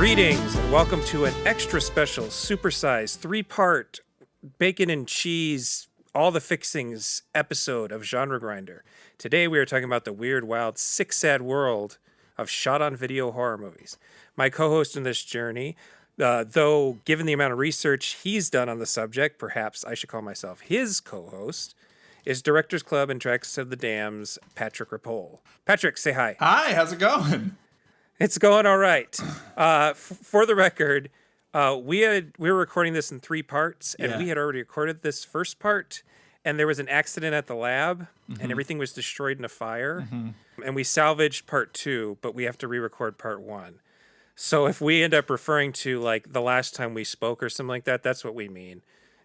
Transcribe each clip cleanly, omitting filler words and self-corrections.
Greetings and welcome to an extra special, supersized, 3-part bacon and cheese, all the fixings episode of Genre Grinder. Today we are talking about the weird, wild, sick, sad world of shot-on-video horror movies. My co-host in this journey, though given the amount of research he's done on the subject, perhaps I should call myself his co-host, is Directors Club and Tracks of the Dams, Patrick Ripoll. Patrick, say hi. Hi, how's it going? It's going all right. For the record, we were recording this in 3 parts, and we had already recorded this first part, and there was an accident at the lab, and everything was destroyed in a fire, and we salvaged part 2, but we have to re-record part 1. So if we end up referring to like the last time we spoke or something like that, that's what we mean,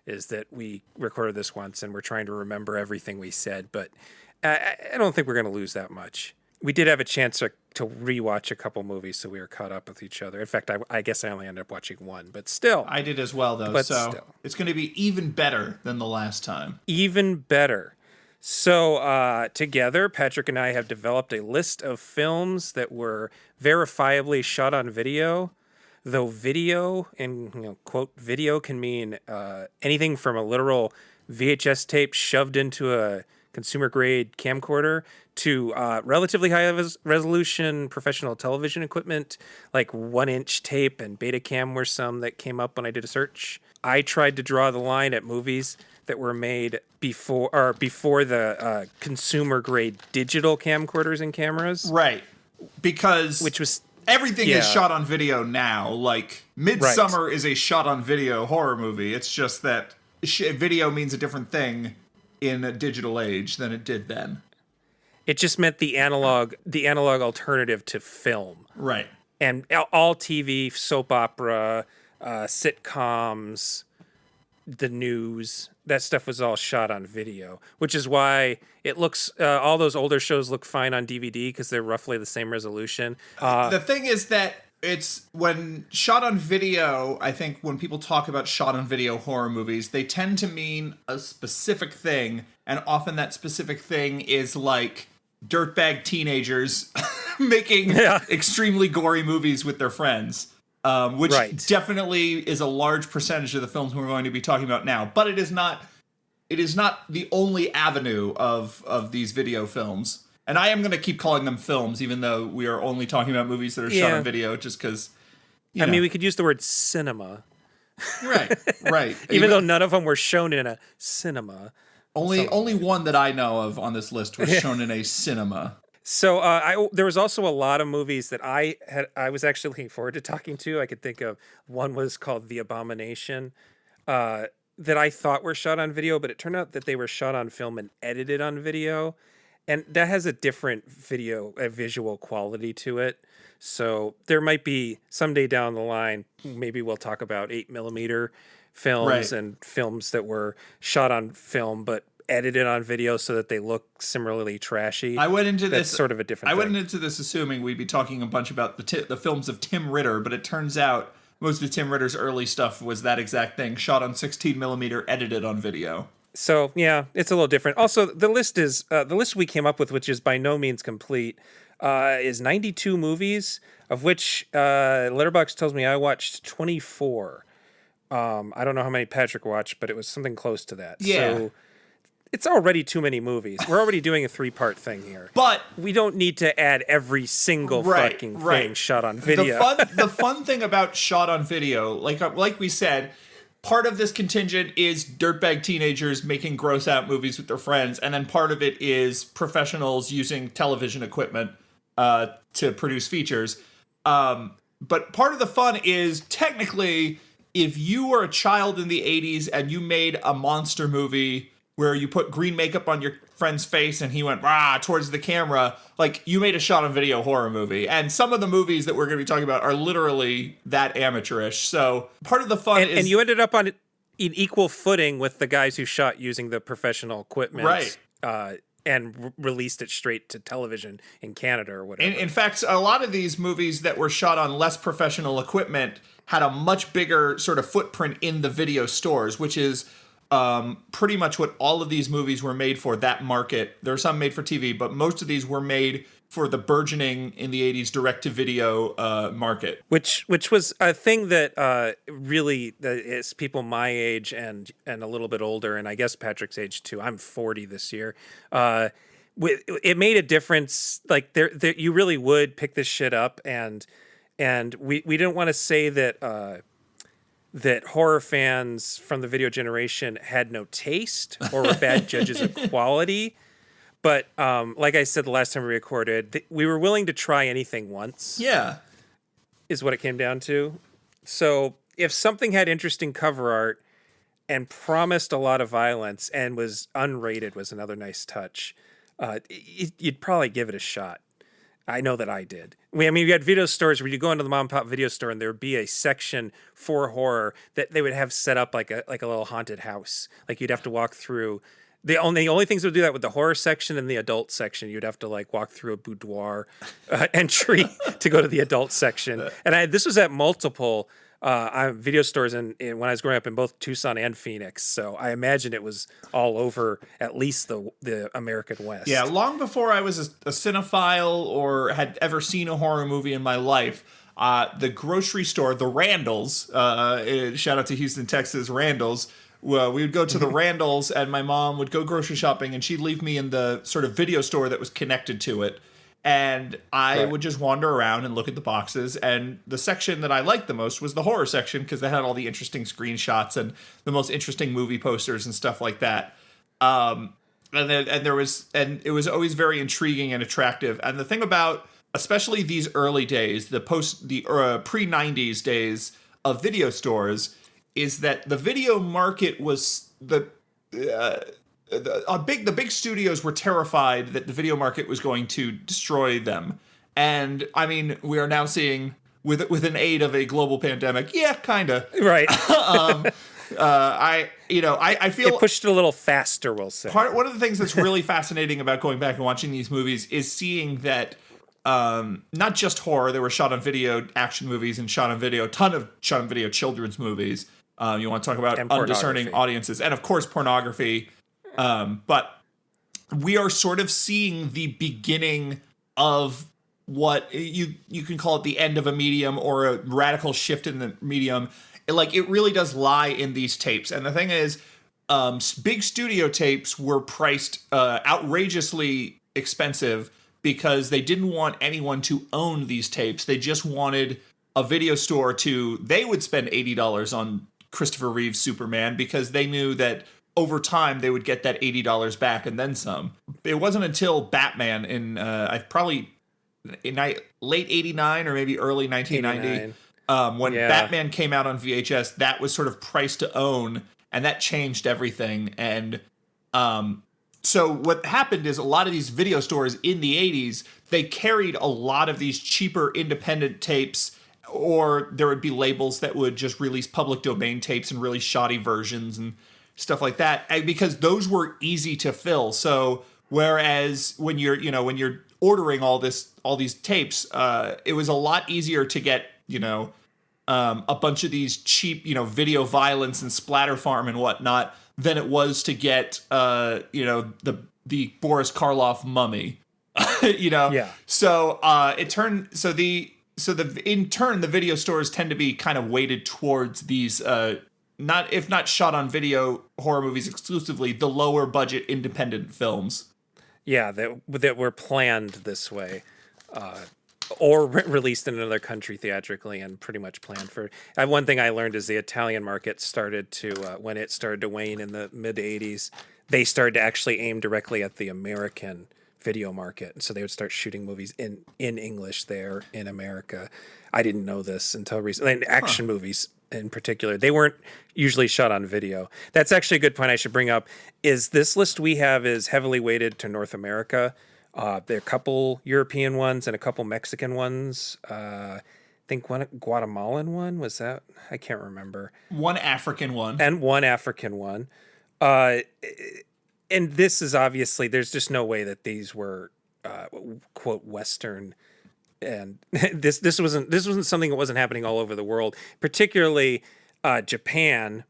is that we recorded this once, and we're trying to remember everything we said, but I don't think we're going to lose that much. We did have a chance to rewatch a couple movies, so we were caught up with each other. In fact, I guess I only ended up watching one, but still. I did as well, though, it's going to be even better than the last time. Even better. So together, Patrick and I have developed a list of films that were verifiably shot on video, though video, and quote, video can mean anything from a literal VHS tape shoved into a consumer-grade camcorder to relatively high-resolution professional television equipment, like 1-inch tape and Betacam were some that came up when I did a search. I tried to draw the line at movies that were made before the consumer-grade digital camcorders and cameras. Right, because everything is shot on video now. Like, Midsummer is a shot-on-video horror movie. It's just that video means a different thing in a digital age than it did then. It just meant the analog alternative to film. Right. And all TV, soap opera, sitcoms, the news, that stuff was all shot on video, which is why it looks, all those older shows look fine on DVD because they're roughly the same resolution. The thing is that it's when shot on video, I think when people talk about shot on video horror movies, they tend to mean a specific thing. And often that specific thing is like dirtbag teenagers making extremely gory movies with their friends, which definitely is a large percentage of the films we're going to be talking about now. But it is not the only avenue of these video films. And I am going to keep calling them films, even though we are only talking about movies that are shot on video, just because, I mean, we could use the word cinema. Right. even though none of them were shown in a cinema. Only one that I know of on this list was shown in a cinema. So there was also a lot of movies that I was actually looking forward to talking to. I could think of one was called The Abomination, that I thought were shot on video, but it turned out that they were shot on film and edited on video. And that has a different visual quality to it. So there might be someday down the line, maybe we'll talk about 8mm films and films that were shot on film but edited on video so that they look similarly trashy. I went into That's sort of a different thing. I went into this assuming we'd be talking a bunch about the films of Tim Ritter, but it turns out most of Tim Ritter's early stuff was that exact thing, shot on 16mm, edited on video. So, yeah, it's a little different. Also, the list we came up with, which is by no means complete, is 92 movies, of which Letterboxd tells me I watched 24. I don't know how many Patrick watched, but it was something close to that. Yeah. So it's already too many movies. We're already doing a 3-part thing here. But we don't need to add every single fucking thing shot on video. The fun thing about shot on video, like we said, part of this contingent is dirtbag teenagers making gross out movies with their friends, and then part of it is professionals using television equipment to produce features. But part of the fun is technically if you were a child in the 80s and you made a monster movie where you put green makeup on your friend's face and he went rah towards the camera, like you made a shot on video horror movie. And some of the movies that we're going to be talking about are literally that amateurish. So part of the fun is... And you ended up on in equal footing with the guys who shot using the professional equipment. And released it straight to television in Canada or whatever. In fact, a lot of these movies that were shot on less professional equipment had a much bigger sort of footprint in the video stores, which is pretty much what all of these movies were made for, that market. There are some made for TV, but most of these were made for the burgeoning in the 80s direct-to-video market. Which was a thing that really is people my age and a little bit older, and I guess Patrick's age too. I'm 40 this year. It made a difference. Like there, you really would pick this shit up, and we didn't want to say that that horror fans from the video generation had no taste or were bad judges of quality. But like I said the last time we recorded, we were willing to try anything once. Yeah. Is what it came down to. So if something had interesting cover art and promised a lot of violence and was unrated was another nice touch, you'd probably give it a shot. I know that I did. I mean, you had video stores where you go into the mom and pop video store and there would be a section for horror that they would have set up like a little haunted house. Like you'd have to walk through. The only things that would do that with the horror section and the adult section, you'd have to like walk through a boudoir entry to go to the adult section. And this was at multiple video stores when I was growing up in both Tucson and Phoenix. So I imagine it was all over at least the American West. Yeah, long before I was a cinephile or had ever seen a horror movie in my life, the grocery store, the Randalls, shout out to Houston, Texas, Randalls. Well, we would go to the Randalls and my mom would go grocery shopping and she'd leave me in the sort of video store that was connected to it. And I would just wander around and look at the boxes. And the section that I liked the most was the horror section because they had all the interesting screenshots and the most interesting movie posters and stuff like that. And it was always very intriguing and attractive. And the thing about, especially these early days, the pre-90s days of video stores, is that the video market was the big studios were terrified that the video market was going to destroy them. And I mean, we are now seeing with an aid of a global pandemic. Yeah, kind of. Right. I feel it pushed it a little faster, we'll say. One of the things that's really fascinating about going back and watching these movies is seeing that not just horror, there were shot on video action movies and shot on video, a ton of shot on video children's movies. You want to talk about undiscerning audiences and of course pornography. But we are sort of seeing the beginning of what you can call it the end of a medium or a radical shift in the medium. It really does lie in these tapes. And the thing is, big studio tapes were priced outrageously expensive because they didn't want anyone to own these tapes. They just wanted a video store they would spend $80 on Christopher Reeve's Superman because they knew that over time they would get that $80 back and then some. It wasn't until Batman in late 89 or maybe early 1990 when Batman came out on VHS, that was sort of priced to own, and that changed everything. And so what happened is a lot of these video stores in the 80s, they carried a lot of these cheaper independent tapes, or there would be labels that would just release public domain tapes and really shoddy versions and stuff like that, because those were easy to fill. So whereas when you're ordering all these tapes, it was a lot easier to get a bunch of these cheap video violence and splatter farm and whatnot than it was to get the Boris Karloff mummy. Yeah. So in turn the video stores tend to be kind of weighted towards these not shot on video horror movies exclusively, the lower budget independent films. Yeah, that were planned this way, or released in another country theatrically, and pretty much planned for. One thing I learned is the Italian market started to when it started to wane in the mid '80s, they started to actually aim directly at the American video market, so they would start shooting movies in English there in America. I didn't know this until recently. And action movies in particular, they weren't usually shot on video. That's actually a good point I should bring up. Is this list we have is heavily weighted to North America. There are a couple European ones and a couple Mexican ones. I think one Guatemalan one was that. I can't remember. One African one and one African one. And this is obviously there's just no way that these were quote Western. And this wasn't something that wasn't happening all over the world, particularly Japan.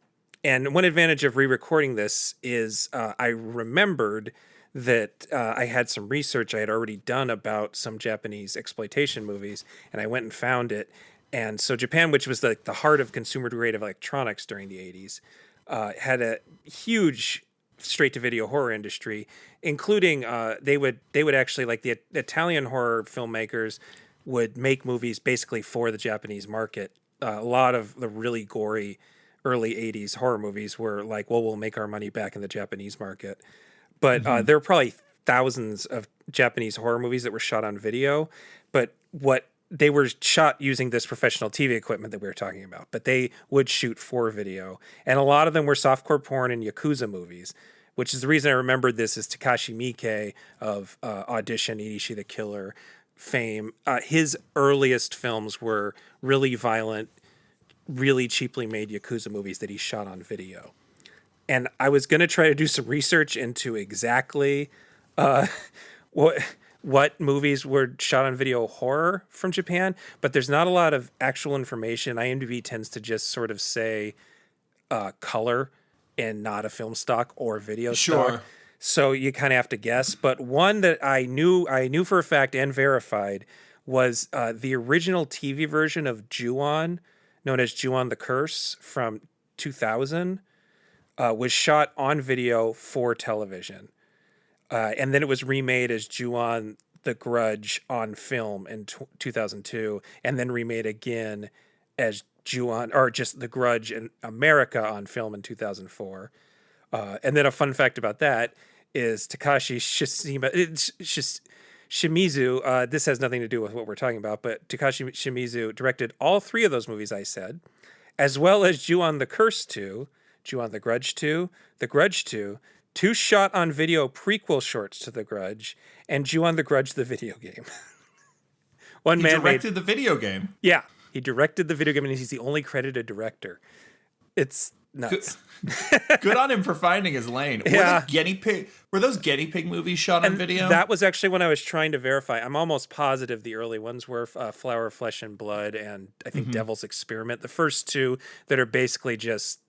And one advantage of re-recording this is I remembered that I had some research I had already done about some Japanese exploitation movies, and I went and found it. And so Japan, which was the heart of consumer grade electronics during the 80s, had a huge straight to video horror industry, including they would actually, like, the Italian horror filmmakers would make movies basically for the Japanese market. A lot of the really gory early 80s horror movies were like, well, we'll make our money back in the Japanese market. But there were probably thousands of Japanese horror movies that were shot on video, but what they were shot using this professional TV equipment that we were talking about, but they would shoot for video. And a lot of them were softcore porn and Yakuza movies, which is the reason I remembered this is Takashi Miike of Audition, Idishi the Killer fame. His earliest films were really violent, really cheaply made Yakuza movies that he shot on video. And I was going to try to do some research into exactly what movies were shot on video horror from Japan, but there's not a lot of actual information. IMDb tends to just sort of say color and not a film stock or video stock. So you kind of have to guess. But one that I knew for a fact and verified was the original TV version of Ju-on, known as Ju-on the Curse from 2000. Was shot on video for television. And then it was remade as Ju-on the Grudge on film in 2002, and then remade again as Ju-on, or just the Grudge in America on film in 2004. And then a fun fact about that is Takashi Shimizu, this has nothing to do with what we're talking about, but Takashi Shimizu directed all three of those movies I said, as well as Ju-on the Curse 2, Ju-on the Grudge 2, The Grudge 2, two shot on video prequel shorts to The Grudge, and Ju-on the Grudge the video game. He directed the video game. Yeah, he directed the video game, and he's the only credited director. It's nuts. Good on him for finding his lane. Yeah. Were those guinea pig movies shot on video? That was actually when I was trying to verify. I'm almost positive the early ones were Flower, Flesh, and Blood, and I think Devil's Experiment. The first two that are basically just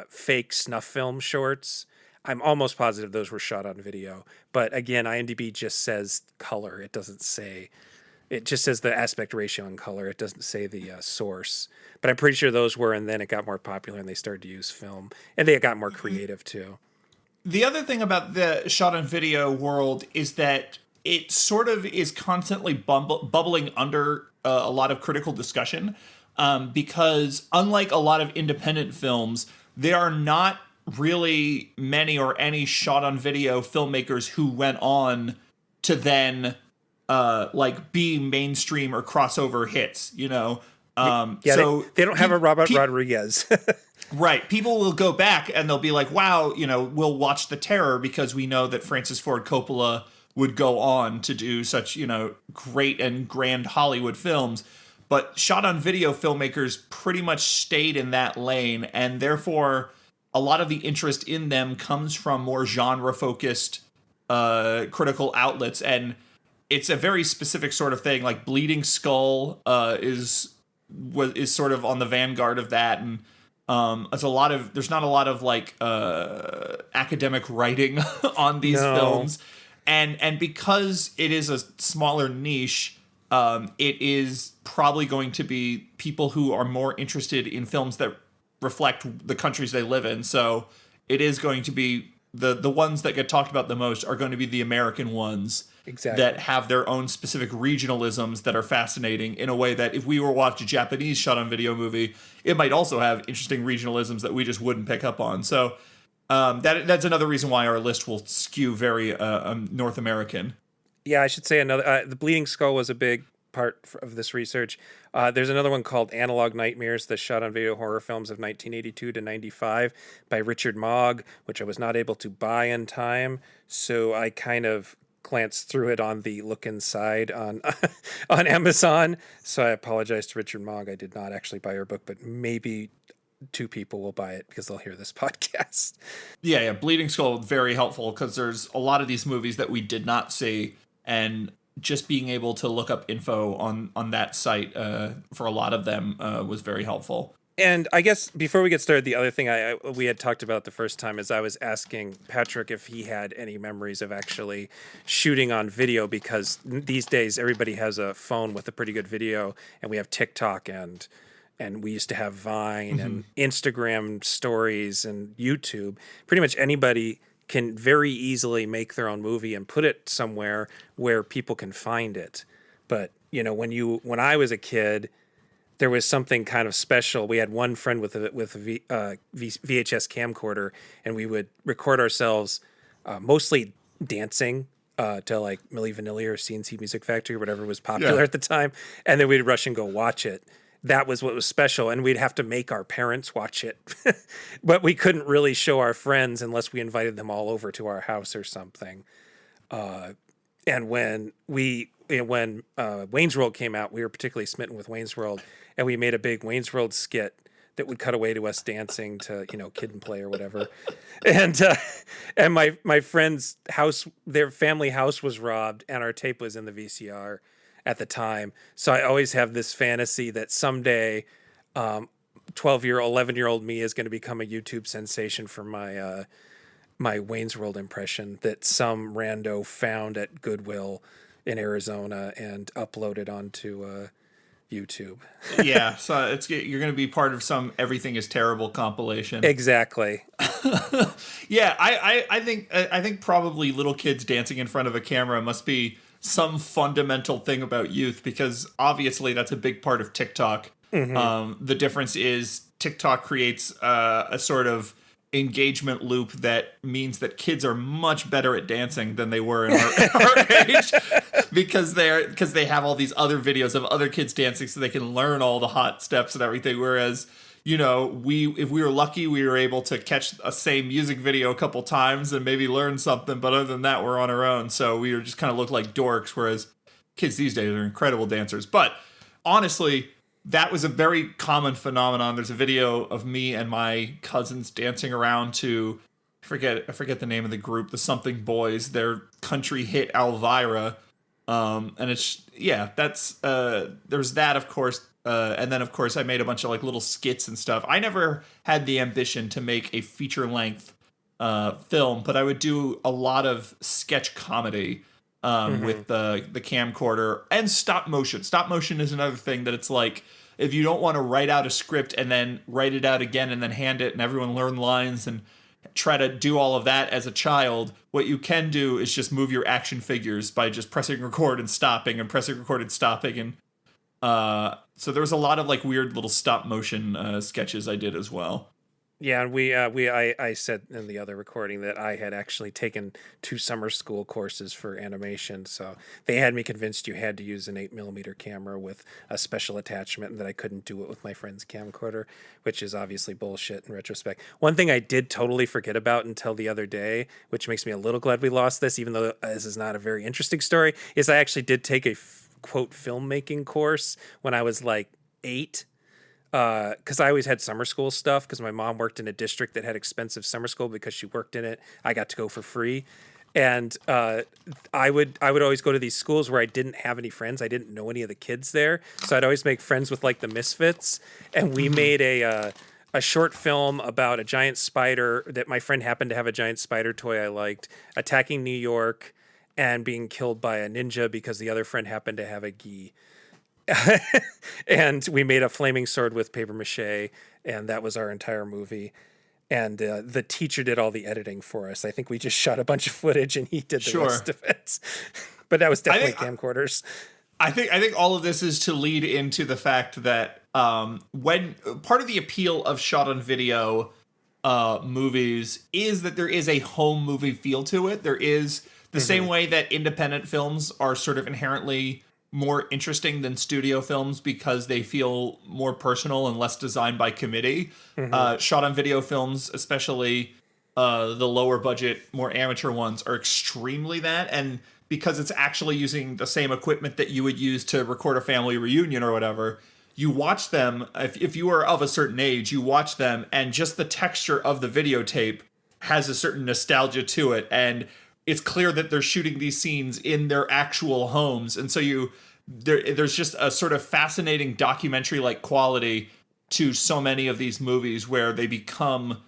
fake snuff film shorts. I'm almost positive those were shot on video. But again, IMDb just says color. It doesn't say, it just says the aspect ratio and color. It doesn't say the source. But I'm pretty sure those were, and then it got more popular and they started to use film. And they got more creative too. The other thing about the shot on video world is that it sort of is constantly bubbling under a lot of critical discussion. Because unlike a lot of independent films, there are not really many or any shot on video filmmakers who went on to then like be mainstream or crossover hits, you know? So they don't have a Robert Rodriguez. Right. People will go back and they'll be like, wow, you know, we'll watch The Terror because we know that Francis Ford Coppola would go on to do such, you know, great and grand Hollywood films. But shot on video filmmakers pretty much stayed in that lane, and therefore a lot of the interest in them comes from more genre-focused critical outlets, and it's a very specific sort of thing. Like Bleeding Skull is sort of on the vanguard of that, and there's not a lot of like academic writing on these films, and because it is a smaller niche. It is probably going to be people who are more interested in films that reflect the countries they live in. So it is going to be the ones that get talked about the most are going to be the American ones that have their own specific regionalisms that are fascinating in a way that if we were watching a Japanese shot on video movie, it might also have interesting regionalisms that we just wouldn't pick up on. So that's another reason why our list will skew very North American. Yeah, I should say another. The Bleeding Skull was a big part of this research. There's another one called Analog Nightmares, the shot on video horror films of 1982 to 95 by Richard Mogg, which I was not able to buy in time. So I kind of glanced through it on the look inside on on Amazon. So I apologize to Richard Mogg. I did not actually buy your book, but maybe two people will buy it because they'll hear this podcast. Yeah, Bleeding Skull, very helpful because there's a lot of these movies that we did not see, and just being able to look up info on that site for a lot of them was very helpful. And I guess before we get started, the other thing we had talked about the first time is I was asking Patrick if he had any memories of actually shooting on video, because these days everybody has a phone with a pretty good video, and we have TikTok and we used to have Vine and Instagram stories and YouTube. Pretty much anybody can very easily make their own movie and put it somewhere where people can find it. But when I was a kid, there was something kind of special. We had one friend with a VHS camcorder, and we would record ourselves, mostly dancing to like Milli Vanilli or CNC Music Factory, whatever was popular at the time, and then we'd rush and go watch it. That was what was special, and we'd have to make our parents watch it, but we couldn't really show our friends unless we invited them all over to our house or something. And when Wayne's World came out, we were particularly smitten with Wayne's World, and we made a big Wayne's World skit that would cut away to us dancing to Kid and Play or whatever, and my friend's house, their family house was robbed, and our tape was in the VCR at the time. So I always have this fantasy that someday 11-year-old me is going to become a YouTube sensation for my Wayne's World impression that some rando found at Goodwill in Arizona and uploaded onto YouTube. Yeah, so you're going to be part of some Everything is Terrible compilation. Exactly. Yeah, I think probably little kids dancing in front of a camera must be some fundamental thing about youth, because obviously that's a big part of TikTok. The difference is TikTok creates a sort of engagement loop that means that kids are much better at dancing than they were in our age, because they have all these other videos of other kids dancing, so they can learn all the hot steps and everything. Whereas, if we were lucky, we were able to catch a same music video a couple times and maybe learn something, but other than that, we're on our own. So we just kind of look like dorks, whereas kids these days are incredible dancers. But honestly, that was a very common phenomenon. There's a video of me and my cousins dancing around to, I forget the name of the group, the Something Boys, their country hit Elvira. And it's, there's that, of course. And then, of course, I made a bunch of like little skits and stuff. I never had the ambition to make a feature-length film, but I would do a lot of sketch comedy with the camcorder and stop motion. Stop motion is another thing that it's like, if you don't want to write out a script and then write it out again and then hand it and everyone learn lines and try to do all of that as a child, what you can do is just move your action figures by just pressing record and stopping and pressing record and stopping. And so there was a lot of like weird little stop motion sketches I did as well. Yeah, and I said in the other recording that I had actually taken 2 summer school courses for animation, so they had me convinced you had to use an 8mm camera with a special attachment, and that I couldn't do it with my friend's camcorder, which is obviously bullshit in retrospect. One thing I did totally forget about until the other day, which makes me a little glad we lost this, even though this is not a very interesting story, is I actually did take a quote filmmaking course when I was like 8. Because I always had summer school stuff, because my mom worked in a district that had expensive summer school. Because she worked in it, I got to go for free. And I would always go to these schools where I didn't have any friends. I didn't know any of the kids there, so I'd always make friends with like the misfits. And we made a short film about a giant spider that my friend happened to have, a giant spider toy I liked, attacking New York and being killed by a ninja because the other friend happened to have a gi. And we made a flaming sword with paper mache, and that was our entire movie. And the teacher did all the editing for us. I think we just shot a bunch of footage and he did the rest of it. But that was definitely camcorders. I think all of this is to lead into the fact that when part of the appeal of shot on video movies is that there is a home movie feel to it. There is the same way that independent films are sort of inherently more interesting than studio films because they feel more personal and less designed by committee. Shot on video films, especially the lower budget, more amateur ones, are extremely that. And because it's actually using the same equipment that you would use to record a family reunion or whatever, you watch them, if you are of a certain age, you watch them and just the texture of the videotape has a certain nostalgia to it. And it's clear that they're shooting these scenes in their actual homes. And so there's just a sort of fascinating documentary-like quality to so many of these movies where they become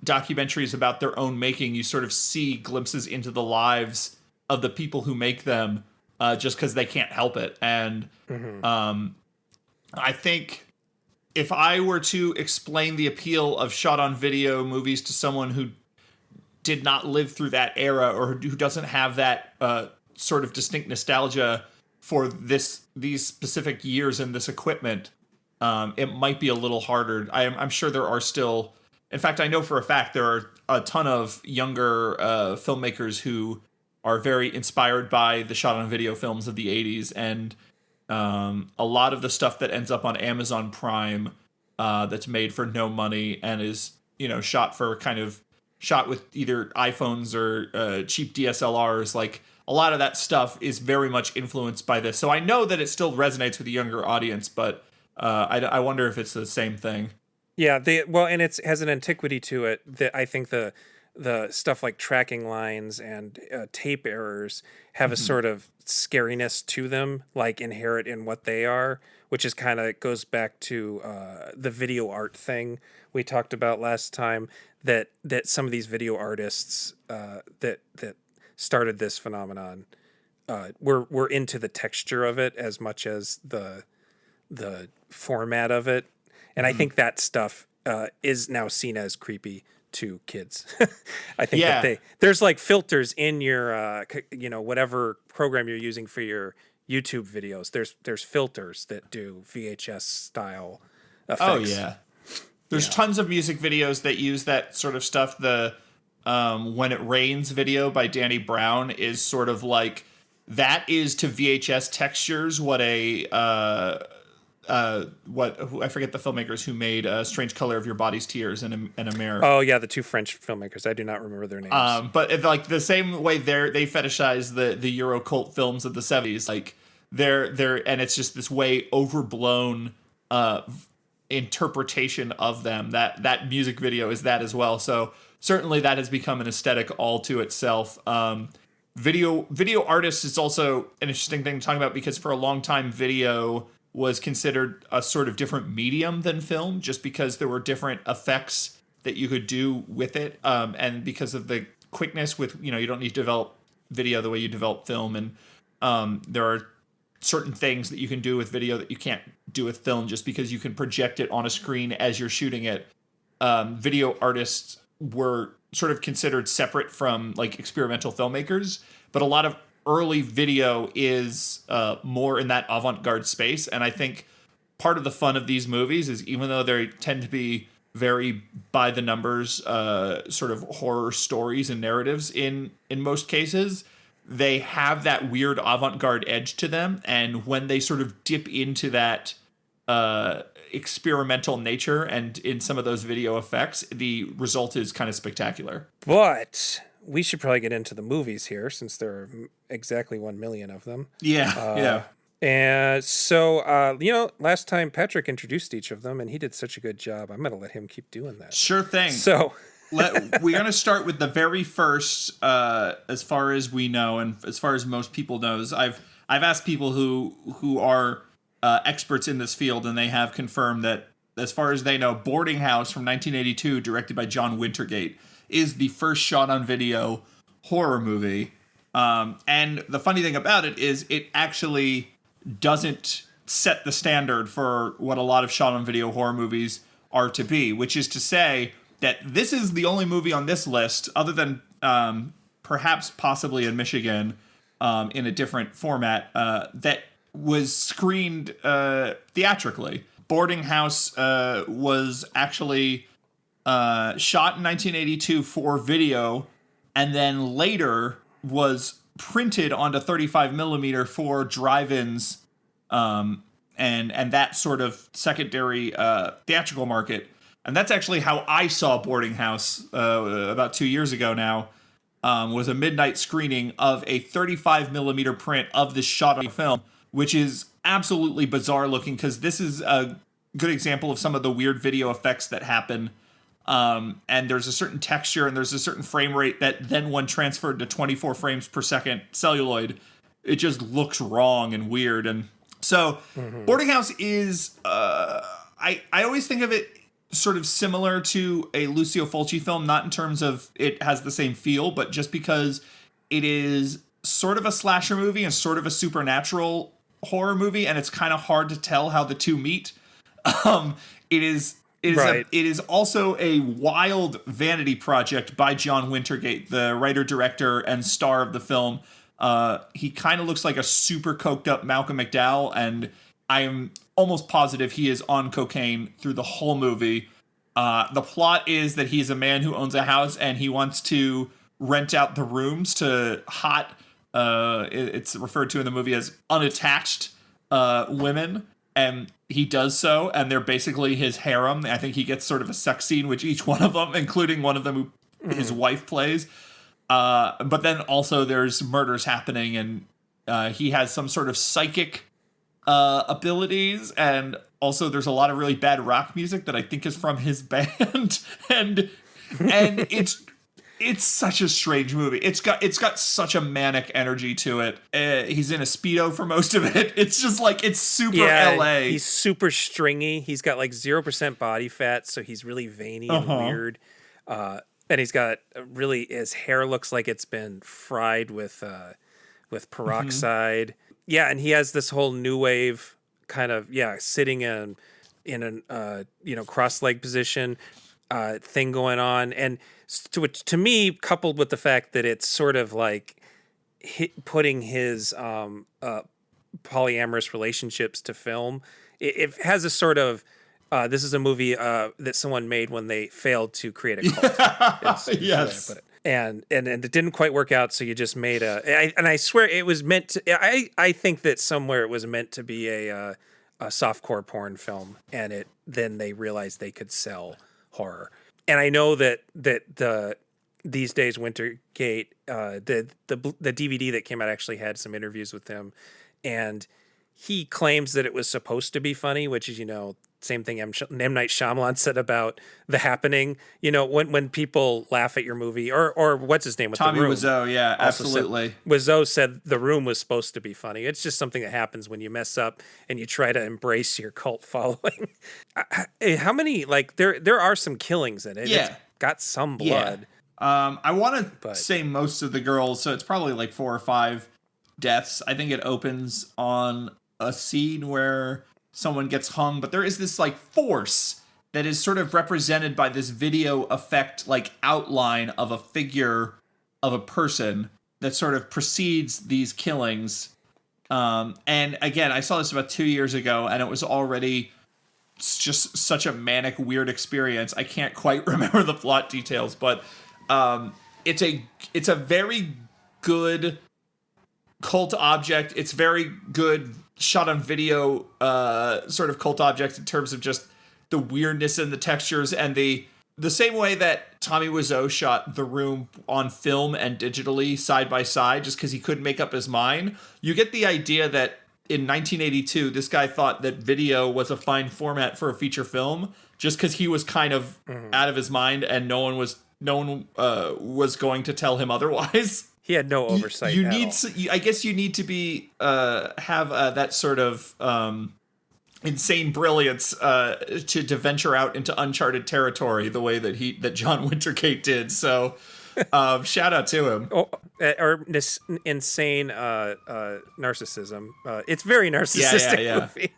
documentaries about their own making. You sort of see glimpses into the lives of the people who make them just because they can't help it. And I think if I were to explain the appeal of shot on video movies to someone who did not live through that era or who doesn't have that sort of distinct nostalgia for these specific years and this equipment, it might be a little harder. I'm sure there are still, in fact, I know for a fact there are a ton of younger filmmakers who are very inspired by the shot on video films of the 80s, and a lot of the stuff that ends up on Amazon Prime that's made for no money and is, shot with either iPhones or cheap DSLRs, like a lot of that stuff is very much influenced by this. So I know that it still resonates with a younger audience, but I wonder if it's the same thing. Yeah, and it has an antiquity to it that I think the stuff like tracking lines and tape errors have a sort of scariness to them, like inherent in what they are, which is kind of goes back to the video art thing we talked about last time. That some of these video artists that started this phenomenon were into the texture of it as much as the format of it. And I think that stuff is now seen as creepy to kids. I think that there's like filters in your whatever program you're using for your YouTube videos. There's filters that do VHS style effects. Oh yeah. There's tons of music videos that use that sort of stuff. The When It Rains video by Danny Brown is sort of like, that is to VHS textures what I forget the filmmakers who made Strange Color of Your Body's Tears and a Mirror. Oh yeah, the two French filmmakers. I do not remember their names. But like the same way they fetishize the Euro cult films of the 70s, like they're and it's just this way overblown interpretation of them. That music video is that as well. So certainly that has become an aesthetic all to itself. Video artists is also an interesting thing to talk about, because for a long time video was considered a sort of different medium than film, just because there were different effects that you could do with it, and because of the quickness with, you don't need to develop video the way you develop film, and there are certain things that you can do with video that you can't do with film, just because you can project it on a screen as you're shooting it. Video artists were sort of considered separate from like experimental filmmakers, but a lot of early video is more in that avant-garde space. And I think part of the fun of these movies is, even though they tend to be very by the numbers sort of horror stories and narratives in most cases, they have that weird avant-garde edge to them. And when they sort of dip into that experimental nature and in some of those video effects, the result is kind of spectacular. But we should probably get into the movies here, since there are exactly 1 million of them. Yeah. And so, last time Patrick introduced each of them, and he did such a good job. I'm going to let him keep doing that. Sure thing. So we're going to start with the very first, as far as we know, and as far as most people knows. I've asked people who are experts in this field, and they have confirmed that, as far as they know, Boarding House from 1982, directed by John Wintergate, is the first shot on video horror movie. And the funny thing about it is it actually doesn't set the standard for what a lot of shot on video horror movies are to be, which is to say that this is the only movie on this list, other than perhaps possibly in Michigan in a different format, that was screened theatrically. Boarding House was actually shot in 1982 for video, and then later was printed onto 35 millimeter for drive-ins, and that sort of secondary theatrical market. And that's actually how I saw Boarding House about 2 years ago now. Was a midnight screening of a 35 millimeter print of this shot on film, which is absolutely bizarre looking, because this is a good example of some of the weird video effects that happen. And there's a certain texture and there's a certain frame rate that then, when transferred to 24 frames per second celluloid, it just looks wrong and weird. And so Boarding House is I always think of it sort of similar to a Lucio Fulci film, not in terms of it has the same feel, but just because it is sort of a slasher movie and sort of a supernatural horror movie, and it's kind of hard to tell how the two meet. It is Right. it is also a wild vanity project by John Wintergate, the writer, director, and star of the film. He kind of looks like a super coked up Malcolm McDowell, and I am almost positive he is on cocaine through the whole movie. The plot is that he's a man who owns a house and he wants to rent out the rooms to hot, it's referred to in the movie as unattached women. And he does so, and they're basically his harem. I think he gets sort of a sex scene with each one of them, including one of them who his wife plays. But then also there's murders happening, and he has some sort of psychic abilities, and also there's a lot of really bad rock music that I think is from his band, and it's such a strange movie. It's got such a manic energy to it. He's in a Speedo for most of it. It's just like, it's super LA. He's super stringy. He's got like 0% body fat, so he's really veiny and weird. And he's got his hair looks like it's been fried with peroxide. Yeah, and he has this whole new wave kind of sitting in an cross leg position thing going on, and to me, coupled with the fact that it's sort of like putting his polyamorous relationships to film, it has a sort of this is a movie that someone made when they failed to create a cult. Is Yes. the way I put it. And it didn't quite work out, so you just made I swear it was meant to. I think that somewhere it was meant to be a softcore porn film, and then they realized they could sell horror. And I know that these days Wintergate, the DVD that came out actually had some interviews with him, and he claims that it was supposed to be funny, which is same thing M. Night Shyamalan said about The Happening. When people laugh at your movie, or what's his name with Tommy The Room. Wiseau, yeah, absolutely. Wiseau said The Room was supposed to be funny. It's just something that happens when you mess up and you try to embrace your cult following. How many, like, there are some killings in it. Yeah. It's got some blood. I want to say most of the girls, so it's probably like 4 or 5 deaths. I think it opens on a scene where someone gets hung, but there is this like force that is sort of represented by this video effect, like outline of a figure of a person that sort of precedes these killings. And again, I saw this about 2 years ago, and it was already just such a manic, weird experience. I can't quite remember the plot details, but it's a very good cult object. It's very good shot on video sort of cult object in terms of just the weirdness and the textures, and the same way that Tommy Wiseau shot The Room on film and digitally side by side just because he couldn't make up his mind. You get the idea that in 1982 this guy thought that video was a fine format for a feature film just because he was kind of out of his mind, and no one was going to tell him otherwise. He had no oversight. I guess you need to be have that sort of insane brilliance to venture out into uncharted territory the way that John Wintergate did. So shout out to him. Insane narcissism. It's very narcissistic movie.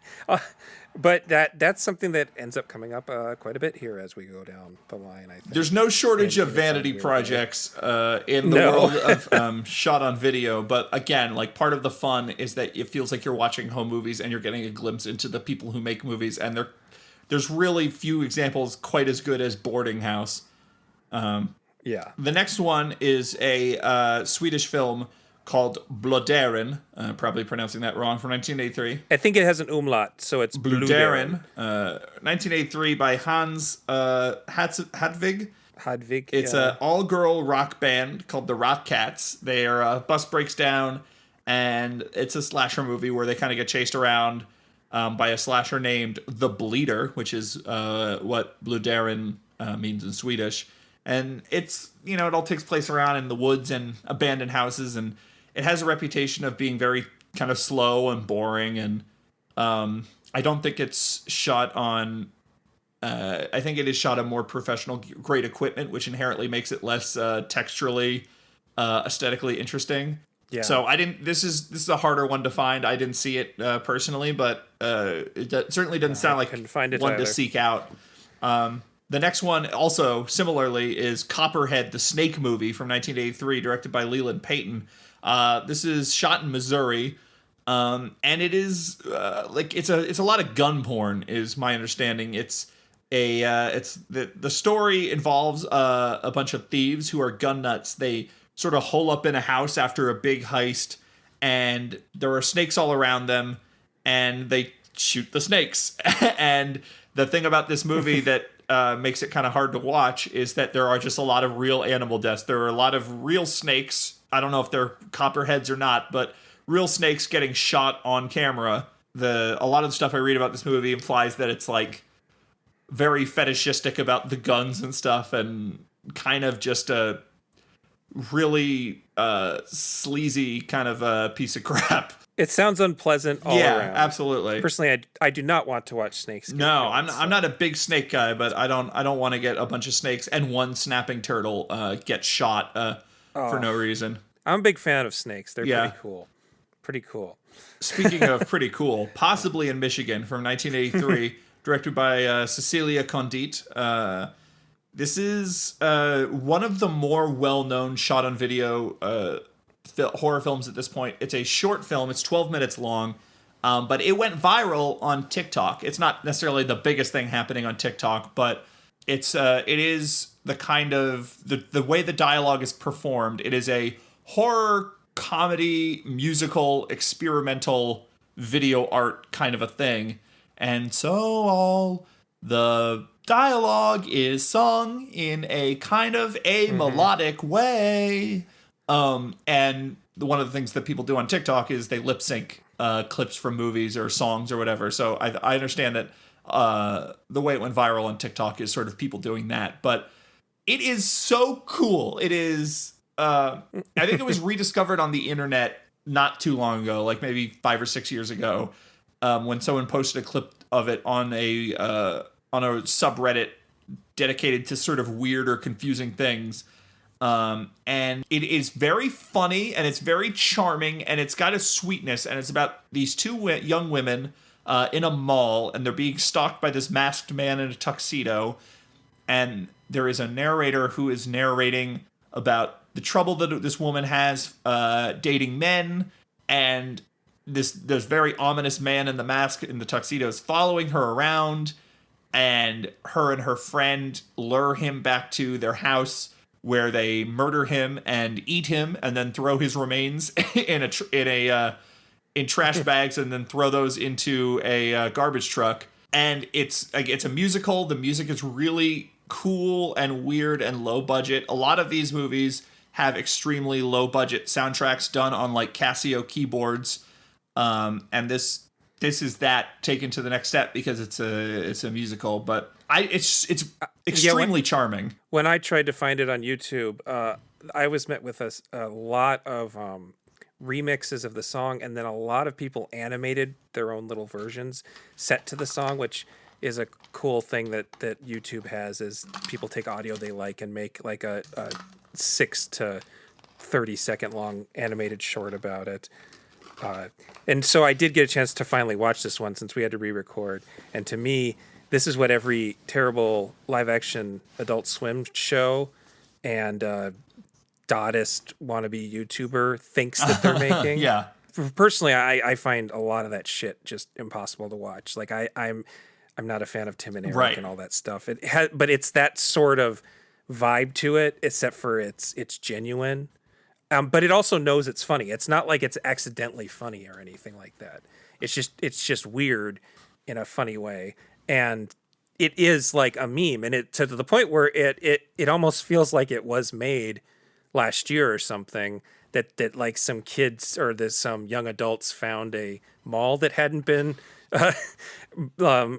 But that's something that ends up coming up quite a bit here as we go down the line, I think. There's no shortage of vanity projects in the world of shot on video. But again, like, part of the fun is that it feels like you're watching home movies and you're getting a glimpse into the people who make movies. And there's really few examples quite as good as Boarding House. Yeah. The next one is a Swedish film called Blodaren, probably pronouncing that wrong, from 1983. I think it has an umlaut, so it's Blodaren. 1983 by Hans Hadvig. It's an all-girl rock band called the Rock Cats. Their bus breaks down, and it's a slasher movie where they kind of get chased around by a slasher named The Bleeder, which is what Blodaren means in Swedish. And it's, it all takes place around in the woods and abandoned houses, and it has a reputation of being very kind of slow and boring. And I I don't think it's shot on. I think it is shot on more professional grade equipment, which inherently makes it less texturally, aesthetically interesting. Yeah. So I didn't. This is a harder one to find. I didn't see it personally, but certainly doesn't sound like couldn't find it one either. to seek out. The next one, also similarly, is Copperhead, the Snake movie from 1983, directed by Leland Payton. This is shot in Missouri, and it is it's a lot of gun porn, is my understanding. It's the story involves a bunch of thieves who are gun nuts. They sort of hole up in a house after a big heist, and there are snakes all around them, and they shoot the snakes. And the thing about this movie that makes it kind of hard to watch is that there are just a lot of real animal deaths. There are a lot of real snakes. I don't know if they're copperheads or not, but real snakes getting shot on camera. A lot of the stuff I read about this movie implies that it's like very fetishistic about the guns and stuff, and kind of just a really sleazy kind of a piece of crap. It sounds unpleasant all around. Yeah, absolutely. Personally, I do not want to watch snakes. No, I'm not a big snake guy, but I don't want to get a bunch of snakes and one snapping turtle get shot for no reason. I'm a big fan of snakes. They're Yeah. pretty cool. Pretty cool. Speaking of pretty cool, possibly in Michigan from 1983, directed by Cecilia Condit. This is one of the more well-known shot-on-video horror films at this point. It's a short film. It's 12 minutes long, but it went viral on TikTok. It's not necessarily the biggest thing happening on TikTok, but it is the kind of the way the dialogue is performed. It is a horror comedy musical experimental video art kind of a thing, and so all the dialogue is sung in a kind of a melodic way. And one of the things that people do on TikTok is they lip sync clips from movies or songs or whatever. So I understand that the way it went viral on TikTok is sort of people doing that, but it is so cool. It is. I think it was rediscovered on the internet not too long ago, like maybe 5 or 6 years ago, when someone posted a clip of it on a subreddit dedicated to sort of weird or confusing things. And it is very funny, and it's very charming, and it's got a sweetness, and it's about these two young women in a mall, and they're being stalked by this masked man in a tuxedo, and there is a narrator who is narrating about the trouble that this woman has dating men, and this very ominous man in the mask in the tuxedo is following her around, and her friend lure him back to their house, where they murder him and eat him, and then throw his remains in trash bags, and then throw those into a garbage truck. And it's a musical. The music is really cool and weird and low budget. A lot of these movies have extremely low budget soundtracks done on like Casio keyboards, and this is that taken to the next step because it's a musical. But it's extremely charming. When I tried to find it on YouTube, I was met with a lot of remixes of the song, and then a lot of people animated their own little versions set to the song, which is a cool thing that YouTube has, is people take audio they like and make like a 6 to 30 second long animated short about it. And so I did get a chance to finally watch this one since we had to re-record. And to me, this is what every terrible live action Adult Swim show and Dotist wannabe YouTuber thinks that they're making. Yeah. Personally, I find a lot of that shit just impossible to watch. Like I'm not a fan of Tim and Eric and all that stuff. But it's that sort of vibe to it, except for it's genuine. But it also knows it's funny. It's not like it's accidentally funny or anything like that. It's just weird in a funny way, and it is like a meme, and it to the point where it almost feels like it was made last year or something. That like some kids or some young adults found a mall that hadn't been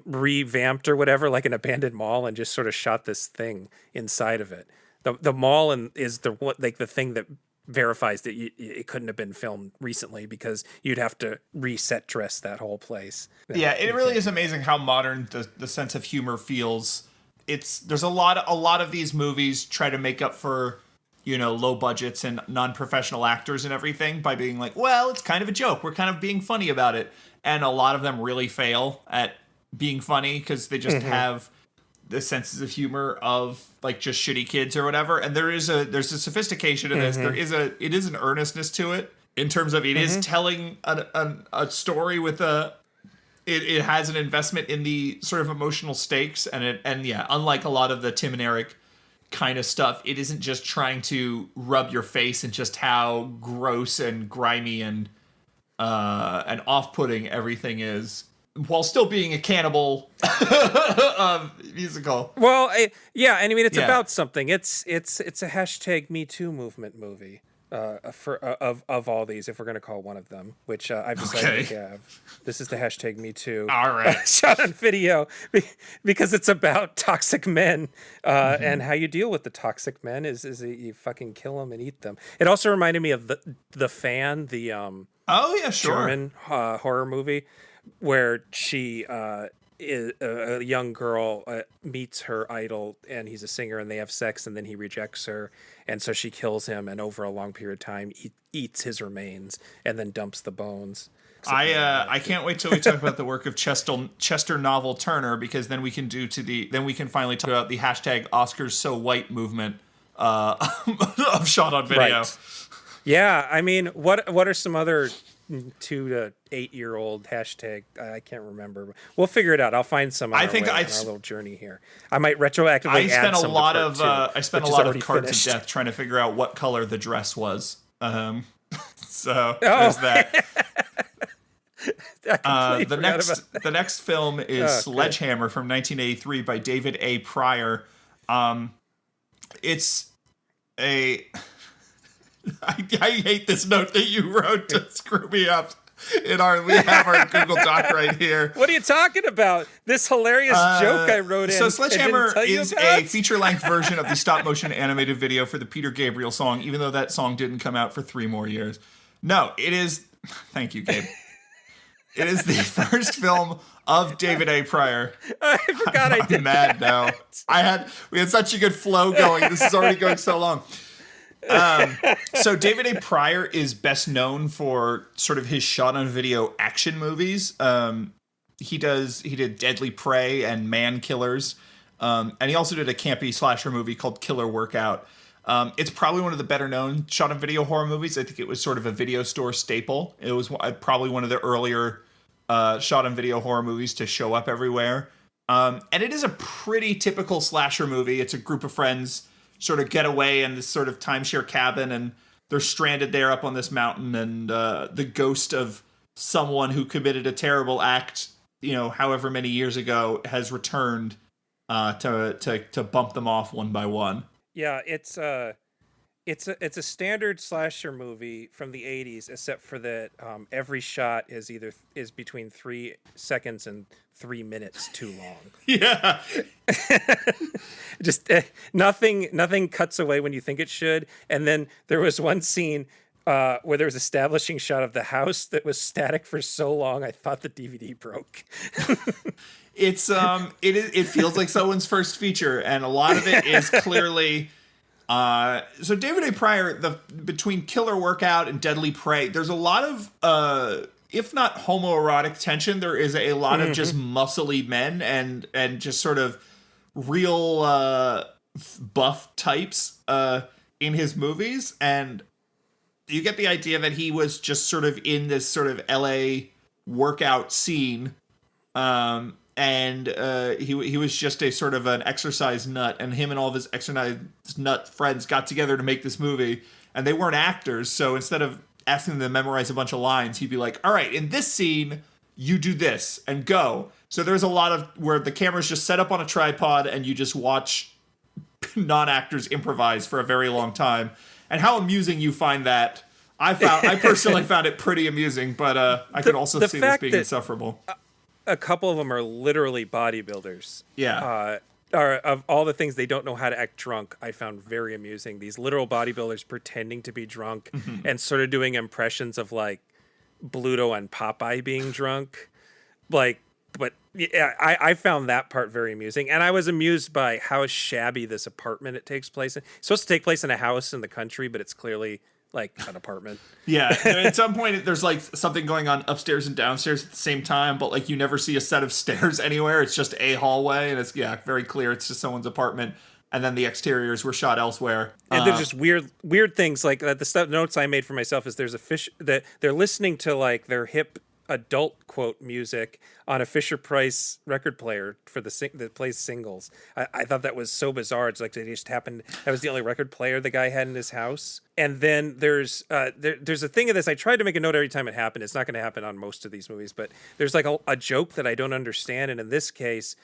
revamped or whatever, like an abandoned mall, and just sort of shot this thing inside of it. The mall is the thing that verifies that it couldn't have been filmed recently because you'd have to reset dress that whole place. Yeah, it really is amazing how modern the sense of humor feels. There's a lot of these movies try to make up for, low budgets and non-professional actors and everything by being like, well, it's kind of a joke. We're kind of being funny about it. And a lot of them really fail at being funny because they just have the senses of humor of like just shitty kids or whatever. And there's a sophistication to this. It is an earnestness to it in terms of it is telling a story with it has an investment in the sort of emotional stakes and unlike a lot of the Tim and Eric kind of stuff, it isn't just trying to rub your face in just how gross and grimy and off-putting everything is, while still being a cannibal musical. Well, it's about something. It's a hashtag Me Too movement movie. Of all these, if we're going to call one of them, which I've decided to have. This is the hashtag Me Too. All right. Shot on video because it's about toxic men and how you deal with the toxic men is you fucking kill them and eat them. It also reminded me of the Fan, the German horror movie where she a young girl meets her idol and he's a singer and they have sex and then he rejects her and so she kills him and over a long period of time eats his remains and then dumps the bones. I can't wait till we talk about the work of Chester Novel Turner, because then we can finally talk about the hashtag Oscars So White movement of Shot on Video. Right. Yeah, I mean, what are some other 2 to 8 year old hashtag? I can't remember. We'll figure it out. I'll find some on our little journey here. I might retroactively add some. I spent a lot of Cards of Death trying to figure out what color the dress was. So there's that. The next film is Sledgehammer from 1983 by David A. Pryor. It's a I hate this note that you wrote to screw me up. We have our Google Doc right here. What are you talking about? This hilarious joke I wrote in. So Sledgehammer is a feature-length version of the stop-motion animated video for the Peter Gabriel song, even though that song didn't come out for 3 more years. No, it is... Thank you, Gabe. It is the first film of David A. Pryor. I forgot I did. I'm mad now. We had such a good flow going. This is already going so long. So David A. Pryor is best known for sort of his shot on video action movies. He did Deadly Prey and Man Killers. And he also did a campy slasher movie called Killer Workout. It's probably one of the better known shot on video horror movies. I think it was sort of a video store staple. It was probably one of the earlier shot on video horror movies to show up everywhere. And it is a pretty typical slasher movie. It's a group of friends sort of get away in this sort of timeshare cabin, and they're stranded there up on this mountain, and the ghost of someone who committed a terrible act, however many years ago, has returned to bump them off one by one. Yeah, it's a standard slasher movie from the 80s, except for that every shot is between 3 seconds and 3 minutes too long. Yeah. Just nothing cuts away when you think it should. And then there was one scene where there was an establishing shot of the house that was static for so long I thought the DVD broke. It feels like someone's first feature, and a lot of it is clearly so David A. Pryor, between Killer Workout and Deadly Prey, there's a lot of if not homoerotic tension, there is a lot of just muscly men and just sort of real buff types in his movies, and you get the idea that he was just sort of in this sort of LA workout scene, and he was just a sort of an exercise nut, and him and all of his exercise nut friends got together to make this movie, and they weren't actors, so instead of asking them to memorize a bunch of lines, he'd be like, all right, in this scene, you do this, and go. So there's a lot of where the camera's just set up on a tripod, and you just watch non-actors improvise for a very long time. And how amusing you find that, I personally found it pretty amusing, but I could also see this being insufferable. A couple of them are literally bodybuilders. Yeah. of all the things they don't know how to act drunk, I found very amusing. These literal bodybuilders pretending to be drunk and sort of doing impressions of like Bluto and Popeye being drunk. Like, but yeah, I found that part very amusing. And I was amused by how shabby this apartment it takes place in. It's supposed to take place in a house in the country, but it's clearly like an apartment. Yeah, at some point there's like something going on upstairs and downstairs at the same time, but like you never see a set of stairs anywhere. It's just a hallway, and it's very clear it's just someone's apartment. And then the exteriors were shot elsewhere. And there's just weird things like the notes I made for myself is there's a fish that they're listening to like their hip adult quote music on a Fisher-Price record player for that plays singles. I thought that was so bizarre. It's like they just happened. That was the only record player the guy had in his house. And then there's a thing of this. I tried to make a note every time it happened. It's not going to happen on most of these movies, but there's like a joke that I don't understand. And in this case,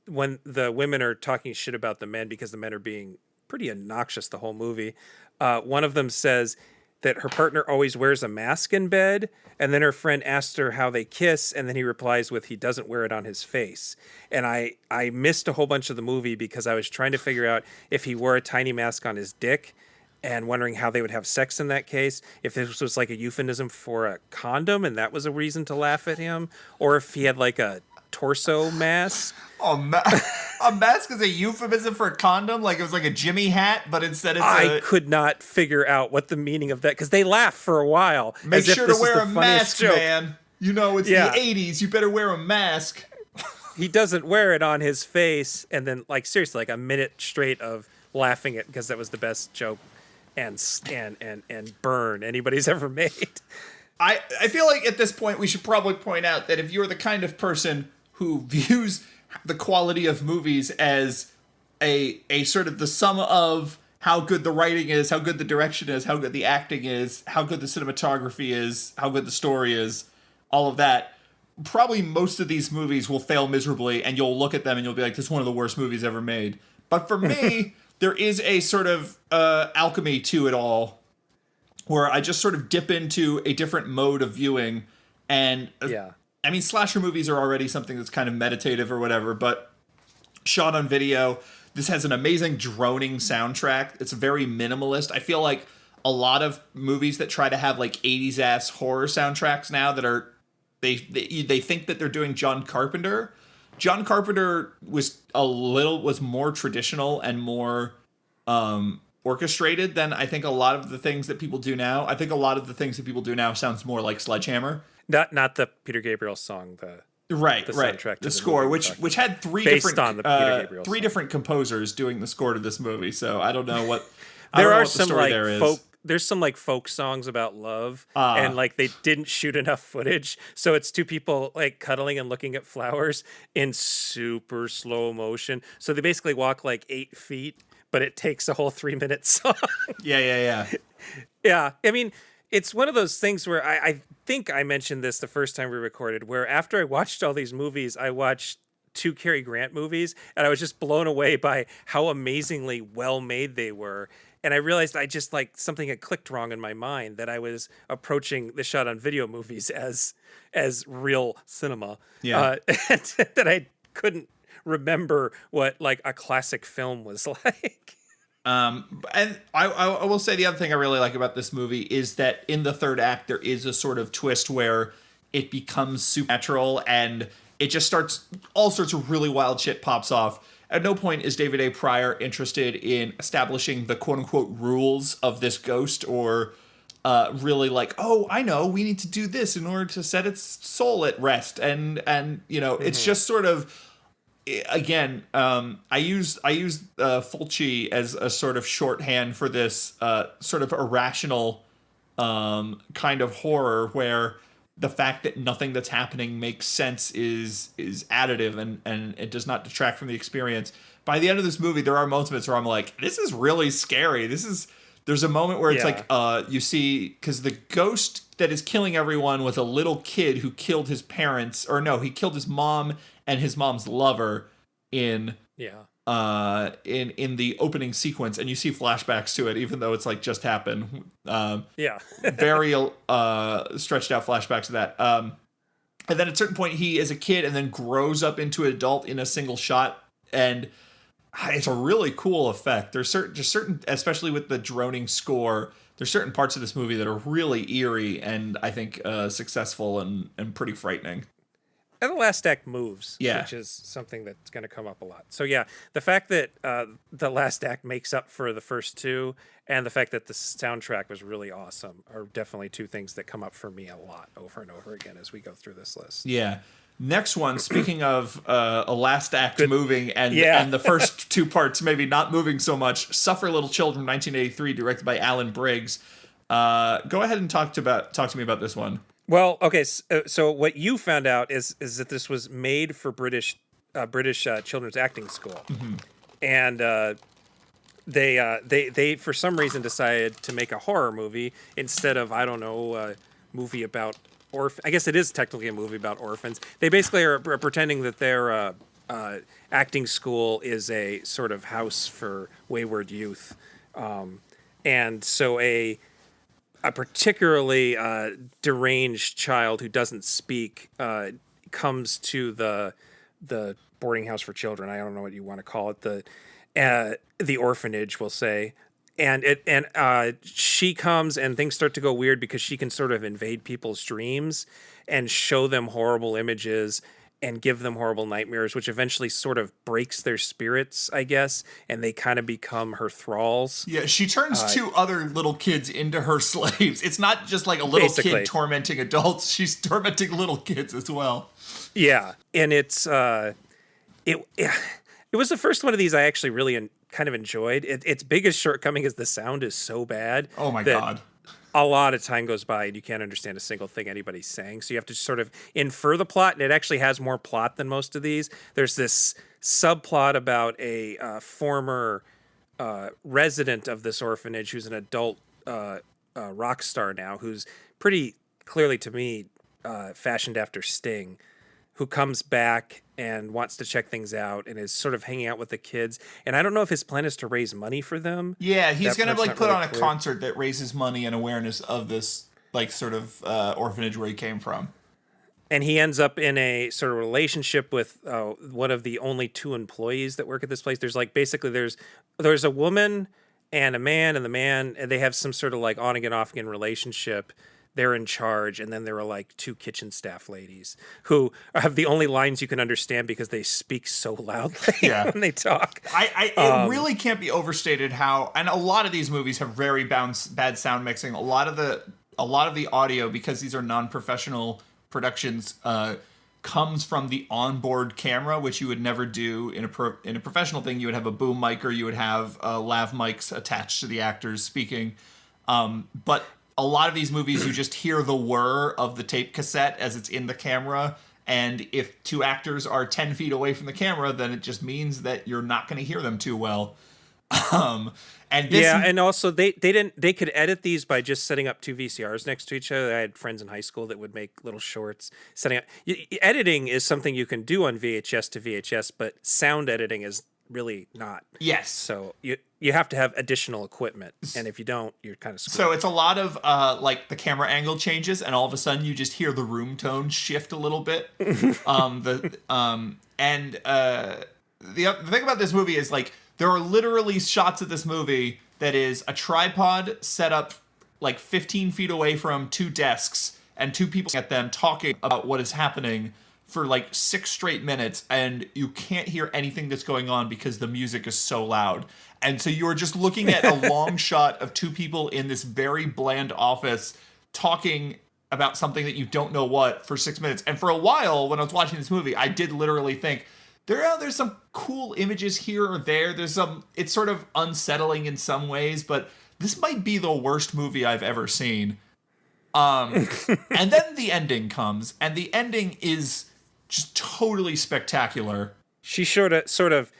when the women are talking shit about the men because the men are being pretty obnoxious the whole movie, one of them says that her partner always wears a mask in bed, and then her friend asked her how they kiss, and then he replies with he doesn't wear it on his face. And I missed a whole bunch of the movie because I was trying to figure out if he wore a tiny mask on his dick and wondering how they would have sex in that case, if this was like a euphemism for a condom and that was a reason to laugh at him, or if he had like a torso mask. Oh, a mask is a euphemism for a condom? Like it was like a Jimmy hat, but instead it's I could not figure out what the meaning of that, because they laugh for a while. Make sure to wear a mask, man. You know, it's the 80s. You better wear a mask. He doesn't wear it on his face, and then, like, seriously, like a minute straight of laughing at because that was the best joke and burn anybody's ever made. I feel like at this point we should probably point out that if you're the kind of person who views the quality of movies as a sort of the sum of how good the writing is, how good the direction is, how good the acting is, how good the cinematography is, how good the story is, all of that, probably most of these movies will fail miserably, and you'll look at them and you'll be like, this is one of the worst movies ever made. But for me, there is a sort of alchemy to it all, where I just sort of dip into a different mode of viewing. And I mean, slasher movies are already something that's kind of meditative or whatever, but shot on video, this has an amazing droning soundtrack. It's very minimalist. I feel like a lot of movies that try to have like 80s ass horror soundtracks now that are they think that they're doing John Carpenter. John Carpenter was more traditional and more orchestrated than I think a lot of the things that people do now. I think a lot of the things that people do now sounds more like Sledgehammer. Not the Peter Gabriel song, the soundtrack to the score, movie, which had three different composers doing the score to this movie. So I don't know what there's some like folk songs about love, and like they didn't shoot enough footage, so it's two people like cuddling and looking at flowers in super slow motion. So they basically walk like 8 feet, but it takes a whole 3-minute song. Yeah. I mean, it's one of those things where I think I mentioned this the first time we recorded, where after I watched all these movies, I watched 2 Cary Grant movies, and I was just blown away by how amazingly well made they were. And I realized I just like something had clicked wrong in my mind, that I was approaching the shot on video movies as real cinema. Yeah. And that I couldn't remember what like a classic film was like. And I will say the other thing I really like about this movie is that in the third act, there is a sort of twist where it becomes supernatural and it just starts, all sorts of really wild shit pops off. At no point is David A. Pryor interested in establishing the quote unquote rules of this ghost, or really like, oh, I know, we need to do this in order to set its soul at rest. And you know, it's just sort of, again, I use Fulci as a sort of shorthand for this sort of irrational kind of horror, where the fact that nothing that's happening makes sense is additive, and it does not detract from the experience. By the end of this movie, there are moments where I'm like, this is really scary. There's a moment where it's like, you see, because the ghost that is killing everyone was a little kid who killed his parents, or no, he killed his mom and his mom's lover in the opening sequence, and you see flashbacks to it, even though it's like just happened. Very stretched out flashbacks of that. And then at a certain point, he is a kid and then grows up into an adult in a single shot, and it's a really cool effect. There's certain, especially with the droning score, there's certain parts of this movie that are really eerie and I think successful and pretty frightening. And the last act moves, Yeah. which is something that's going to come up a lot. So yeah, the fact that the last act makes up for the first two, and the fact that the soundtrack was really awesome, are definitely two things that come up for me a lot over and over again as we go through this list. Yeah. Next one, speaking of a last act moving and the first two parts maybe not moving so much, Suffer Little Children, 1983, directed by Alan Briggs. Go ahead and talk to me about this one. Well, okay, so what you found out is that this was made for British children's acting school, and they for some reason decided to make a horror movie instead of, I don't know, a movie about I guess it is technically a movie about orphans. They basically are pretending that their acting school is a sort of house for wayward youth, and so a particularly deranged child who doesn't speak comes to the boarding house for children. I don't know what you want to call it, the orphanage, we'll say. And she comes and things start to go weird because she can sort of invade people's dreams and show them horrible images and give them horrible nightmares, which eventually sort of breaks their spirits, I guess, and they kind of become her thralls. Yeah, she turns two other little kids into her slaves. It's not just like a little kid tormenting adults. She's tormenting little kids as well. Yeah, and it was the first one of these I actually really kind of enjoyed. Its biggest shortcoming is the sound is so bad. Oh my God. A lot of time goes by and you can't understand a single thing anybody's saying. So you have to sort of infer the plot, and it actually has more plot than most of these. There's this subplot about a former resident of this orphanage who's an adult rock star now, who's pretty clearly, to me, fashioned after Sting, who comes back and wants to check things out and is sort of hanging out with the kids. And I don't know if his plan is to raise money for them. Yeah, he's going to like put on a concert that raises money and awareness of this like sort of orphanage where he came from. And he ends up in a sort of relationship with one of the only two employees that work at this place. There's like basically there's a woman and a man, and the man, and they have some sort of like on again, off again relationship. They're in charge, and then there are like two kitchen staff ladies who have the only lines you can understand because they speak so loudly when they talk. It really can't be overstated how, and a lot of these movies have very bad sound mixing. A lot of the audio, because these are non-professional productions, comes from the onboard camera, which you would never do in a professional thing. You would have a boom mic, or you would have lav mics attached to the actors speaking, but a lot of these movies, you just hear the whir of the tape cassette as it's in the camera. And if two actors are 10 feet away from the camera, then it just means that you're not going to hear them too well. And also they could edit these by just setting up two VCRs next to each other. I had friends in high school that would make little shorts. Editing is something you can do on VHS to VHS, but sound editing is really not. Yes. So you have to have additional equipment, and if you don't, you're kind of screwed. So it's a lot of like the camera angle changes, and all of a sudden you just hear the room tone shift a little bit. The thing about this movie is like there are literally shots of this movie that is a tripod set up like 15 feet away from two desks and two people at them talking about what is happening for like 6 straight minutes, and you can't hear anything that's going on because the music is so loud. And so you're just looking at a long shot of two people in this very bland office talking about something that you don't know what for 6 minutes. And for a while, when I was watching this movie, I did literally think, there's some cool images here or there. It's sort of unsettling in some ways, but this might be the worst movie I've ever seen. And then the ending comes, and the ending is just totally spectacular. She sort of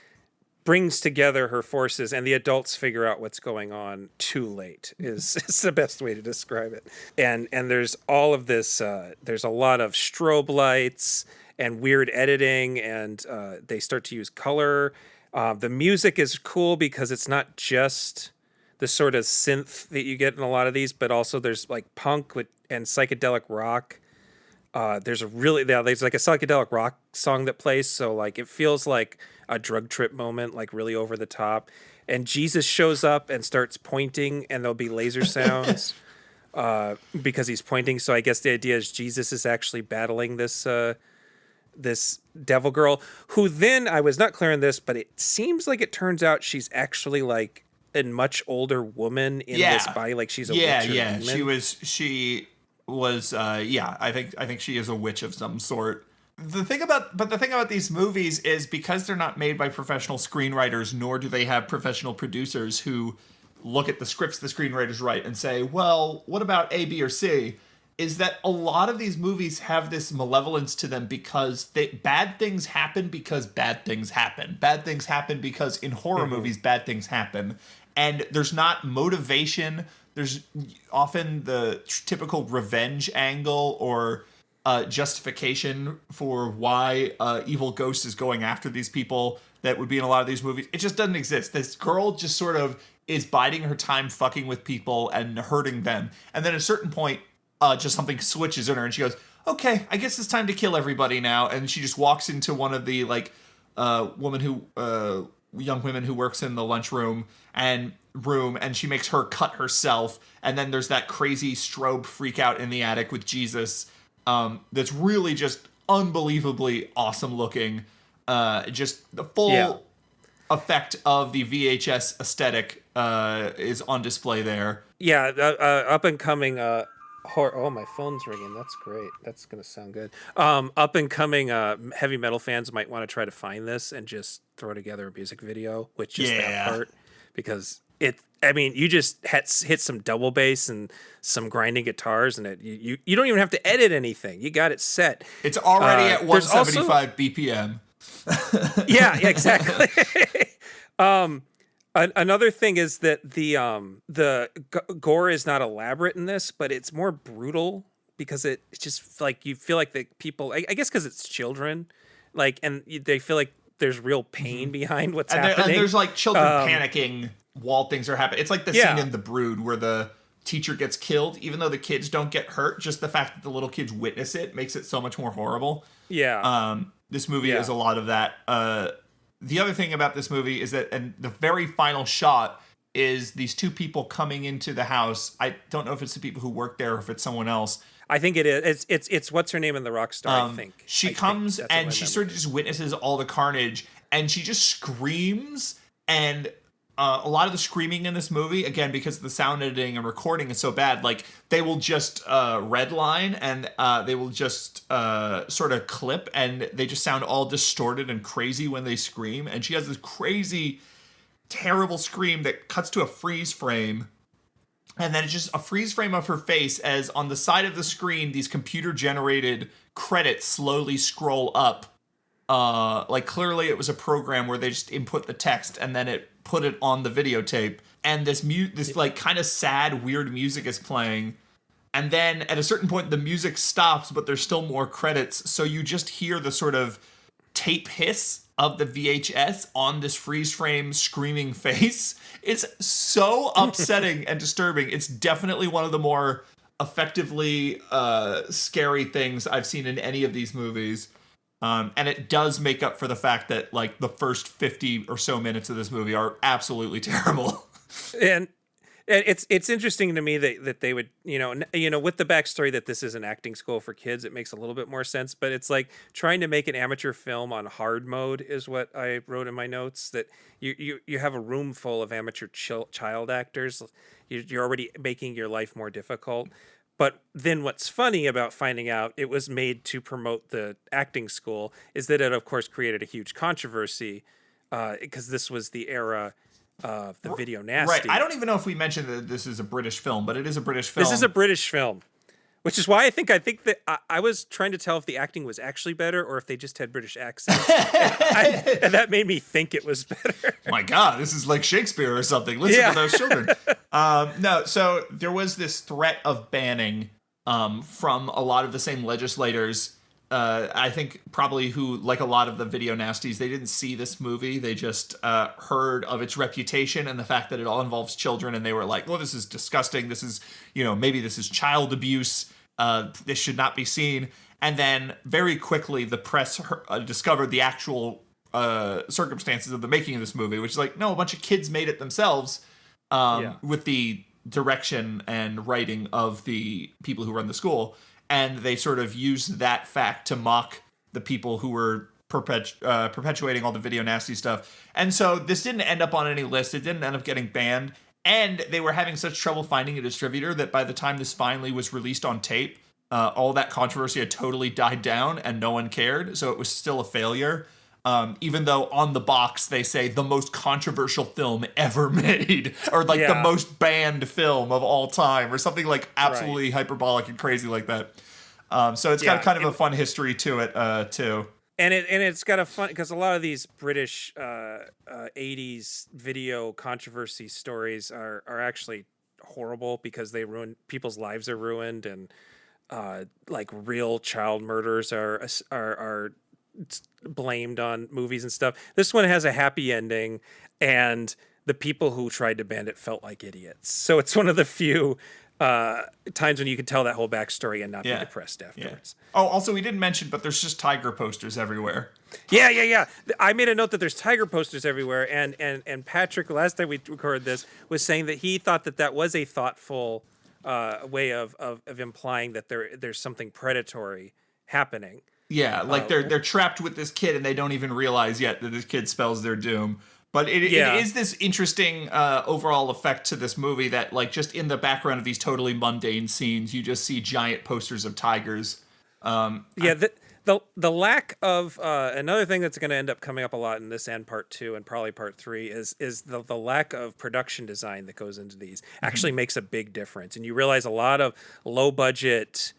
brings together her forces, and the adults figure out what's going on too late is the best way to describe it. And there's all of this, there's a lot of strobe lights and weird editing, and they start to use color. The music is cool because it's not just the sort of synth that you get in a lot of these, but also there's like punk and psychedelic rock. There's like a psychedelic rock song that plays, so like it feels like a drug trip moment, like really over the top. And Jesus shows up and starts pointing, and there'll be laser sounds because he's pointing. So I guess the idea is Jesus is actually battling this devil girl, who then, I was not clear on this, but it seems like it turns out she's actually like a much older woman in this body, like she's a witch or demon. She was I think she is a witch of some sort. The thing about these movies is, because they're not made by professional screenwriters, nor do they have professional producers who look at the scripts the screenwriters write and say, well, what about A, B, or C? Is that a lot of these movies have this malevolence to them because bad things happen because bad things happen. Bad things happen because in horror movies, bad things happen. And there's not motivation. There's often the typical revenge angle or justification for why evil ghost is going after these people that would be in a lot of these movies. It just doesn't exist. This girl just sort of is biding her time fucking with people and hurting them. And then at a certain point, just something switches in her and she goes, okay, I guess it's time to kill everybody now. And she just walks into one of the young women who works in the lunchroom and she makes her cut herself. And then there's that crazy strobe freak out in the attic with Jesus. That's really just unbelievably awesome looking. Just the full effect of the VHS aesthetic is on display there. Yeah, up and coming oh, my phone's ringing. That's great. That's going to sound good. Up and coming heavy metal fans might want to try to find this and just throw together a music video with just that part, because you just hit some double bass and some grinding guitars, and you don't even have to edit anything. You got it set. It's already at 175 BPM. yeah, exactly. Another thing is that the gore is not elaborate in this, but it's more brutal because it's just like you feel like the people, I guess because it's children, like, and they feel like there's real pain behind what's happening. And there's like children panicking while things are happening. It's like the scene in The Brood where the teacher gets killed, even though the kids don't get hurt. Just the fact that the little kids witness it makes it so much more horrible. Yeah. This movie is a lot of that. The other thing about this movie is that, and the very final shot is these two people coming into the house. I don't know if it's the people who work there or if it's someone else. I think it is. It's what's her name in The Rockstar, I think. She comes and she sort of just witnesses all the carnage, and she just screams. And a lot of the screaming in this movie, again, because the sound editing and recording is so bad, like they will just redline and they will just sort of clip, and they just sound all distorted and crazy when they scream. And she has this crazy, terrible scream that cuts to a freeze frame. And then it's just a freeze frame of her face as on the side of the screen, these computer-generated credits slowly scroll up. Like clearly it was a program where they just input the text and then it put it on the videotape. And this like kind of sad, weird music is playing. And then at a certain point, the music stops, but there's still more credits. So you just hear the sort of tape hiss of the VHS on this freeze frame screaming face. It's so upsetting and disturbing. It's definitely one of the more effectively scary things I've seen in any of these movies. And it does make up for the fact that like the first 50 or so minutes of this movie are absolutely terrible. And it's interesting to me that they would, with the backstory that this is an acting school for kids, it makes a little bit more sense. But it's like trying to make an amateur film on hard mode is what I wrote in my notes, that you have a room full of amateur child actors. You're already making your life more difficult. But then what's funny about finding out it was made to promote the acting school is that it, of course, created a huge controversy because this was the era of the video nasty. Right. I don't even know if we mentioned that this is a British film, but it is a British film. This is a British film, which is why I think that I was trying to tell if the acting was actually better or if they just had British accents. and that made me think it was better. My God, this is like Shakespeare or something. Listen to those children. No, so there was this threat of banning from a lot of the same legislators. I think probably who, like a lot of the video nasties, they didn't see this movie. They just heard of its reputation and the fact that it all involves children. And they were like, well, this is disgusting. This is, maybe this is child abuse. This should not be seen. And then very quickly, the press discovered the actual circumstances of the making of this movie, which is like, no, a bunch of kids made it themselves with the direction and writing of the people who run the school. And they sort of used that fact to mock the people who were perpetuating all the video nasty stuff. And so this didn't end up on any list. It didn't end up getting banned. And they were having such trouble finding a distributor that by the time this finally was released on tape, all that controversy had totally died down and no one cared. So it was still a failure. Even though on the box they say the most controversial film ever made, or like the most banned film of all time, or something like absolutely hyperbolic and crazy like that. So it's got kind of a fun history to it too. And it's got a fun, because a lot of these British 80s video controversy stories are actually horrible because they ruin people's lives, are ruined, and like real child murders are blamed on movies and stuff. This one has a happy ending, and the people who tried to ban it felt like idiots. So it's one of the few times when you can tell that whole backstory and not be depressed afterwards. Oh, also we didn't mention, but there's just tiger posters everywhere. Yeah. I made a note that there's tiger posters everywhere, and Patrick, last time we recorded this, was saying that he thought that was a thoughtful way of implying that there's something predatory happening. Yeah, like they're trapped with this kid and they don't even realize yet that this kid spells their doom. But it is this interesting overall effect to this movie that, like, just in the background of these totally mundane scenes, you just see giant posters of tigers. The lack of another thing that's going to end up coming up a lot in this and part 2 and probably part 3 is the lack of production design that goes into these actually makes a big difference. And you realize a lot of low budget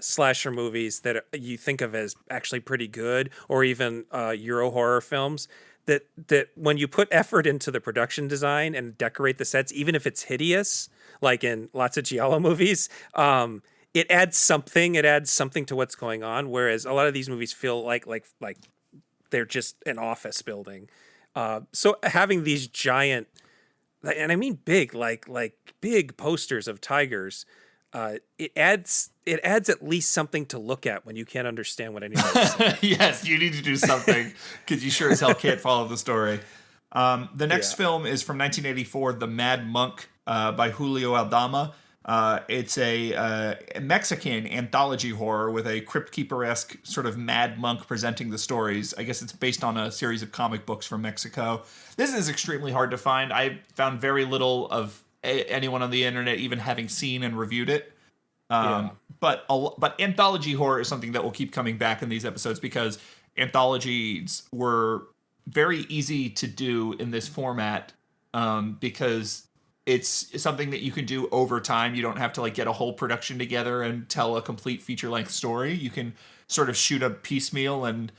slasher movies that you think of as actually pretty good, or even Euro horror films, that when you put effort into the production design and decorate the sets, even if it's hideous, like in lots of Giallo movies, it adds something. It adds something to what's going on. Whereas a lot of these movies feel like they're just an office building. So having these giant, and I mean big, like big posters of tigers, it adds at least something to look at when you can't understand what anybody's saying. Yes, you need to do something because you sure as hell can't follow the story. The next film is from 1984, The Mad Monk by Julio Aldama. It's a Mexican anthology horror with a Crypt Keeper-esque sort of mad monk presenting the stories. I guess it's based on a series of comic books from Mexico. This is extremely hard to find. I found very little of anyone on the internet even having seen and reviewed it. But anthology horror is something that will keep coming back in these episodes because anthologies were very easy to do in this format because it's something that you can do over time. You don't have to get a whole production together and tell a complete feature-length story. You can sort of shoot a piecemeal, and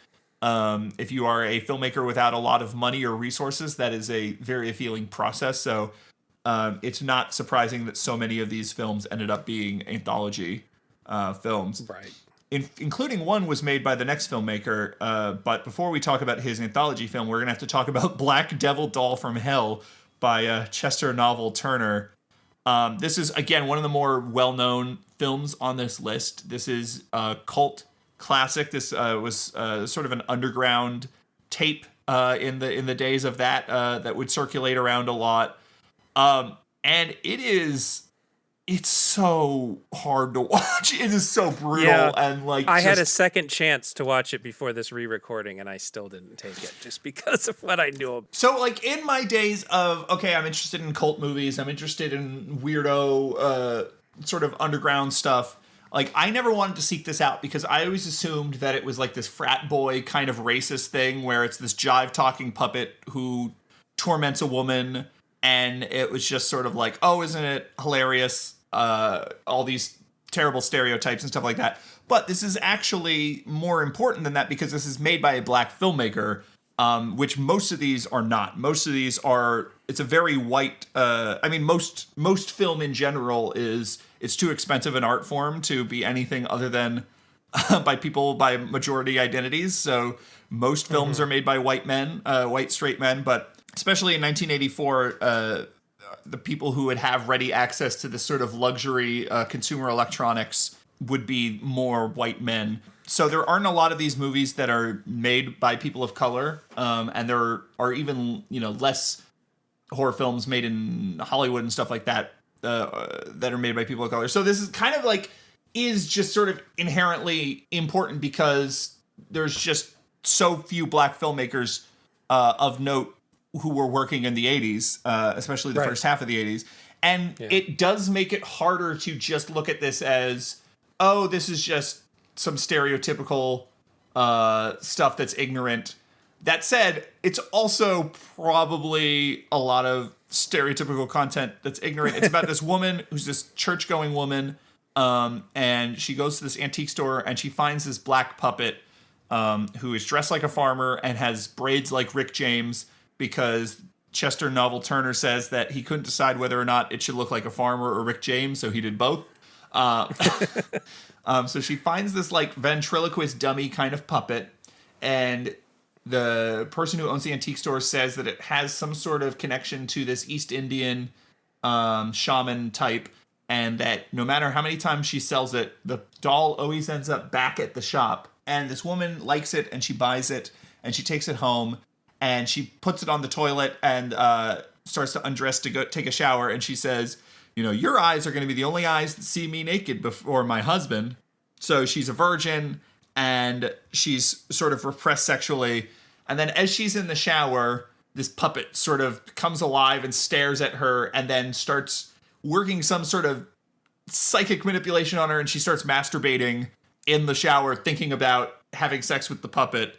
if you are a filmmaker without a lot of money or resources, that is a very appealing process. So it's not surprising that so many of these films ended up being anthology films. Right. Including one was made by the next filmmaker. But before we talk about his anthology film, we're going to have to talk about Black Devil Doll from Hell by Chester Novel Turner. This is, again, one of the more well-known films on this list. This is a cult classic. This was sort of an underground tape in the days of that would circulate around a lot. And it's so hard to watch. It is so brutal and I had a second chance to watch it before this re-recording and I still didn't take it just because of what I knew. So in my days of, okay, I'm interested in cult movies, I'm interested in weirdo sort of underground stuff, I never wanted to seek this out because I always assumed that it was this frat boy kind of racist thing where it's this jive talking puppet who torments a woman. And it was just sort of oh, isn't it hilarious? All these terrible stereotypes and stuff like that. But this is actually more important than that because this is made by a black filmmaker, which most of these are not. Most of these are, it's a very white, most film in general it's too expensive an art form to be anything other than by majority identities. So most films are made by white men, white straight men, but especially in 1984, the people who would have ready access to this sort of luxury consumer electronics would be more white men. So there aren't a lot of these movies that are made by people of color, and there are even less horror films made in Hollywood and stuff like that that are made by people of color. So this is kind of like is just sort of inherently important because there's just so few black filmmakers of note who were working in the 80s, especially the first half of the 80s. And it does make it harder to just look at this as, oh, this is just some stereotypical stuff that's ignorant. That said, it's also probably a lot of stereotypical content that's ignorant. It's about this woman who's this church-going woman, and she goes to this antique store and she finds this black puppet who is dressed like a farmer and has braids like Rick James because Chester Novel Turner says that he couldn't decide whether or not it should look like a farmer or Rick James, so he did both. So she finds this like ventriloquist dummy kind of puppet, and the person who owns the antique store says that it has some sort of connection to this East Indian shaman type, and that no matter how many times she sells it, the doll always ends up back at the shop. And this woman likes it, and she buys it, and she takes it home, and she puts it on the toilet and starts to undress to go take a shower, and she says, your eyes are going to be the only eyes that see me naked before my husband. So she's a virgin, and she's sort of repressed sexually. And then as she's in the shower, this puppet sort of comes alive and stares at her and then starts working some sort of psychic manipulation on her, and she starts masturbating in the shower, thinking about having sex with the puppet.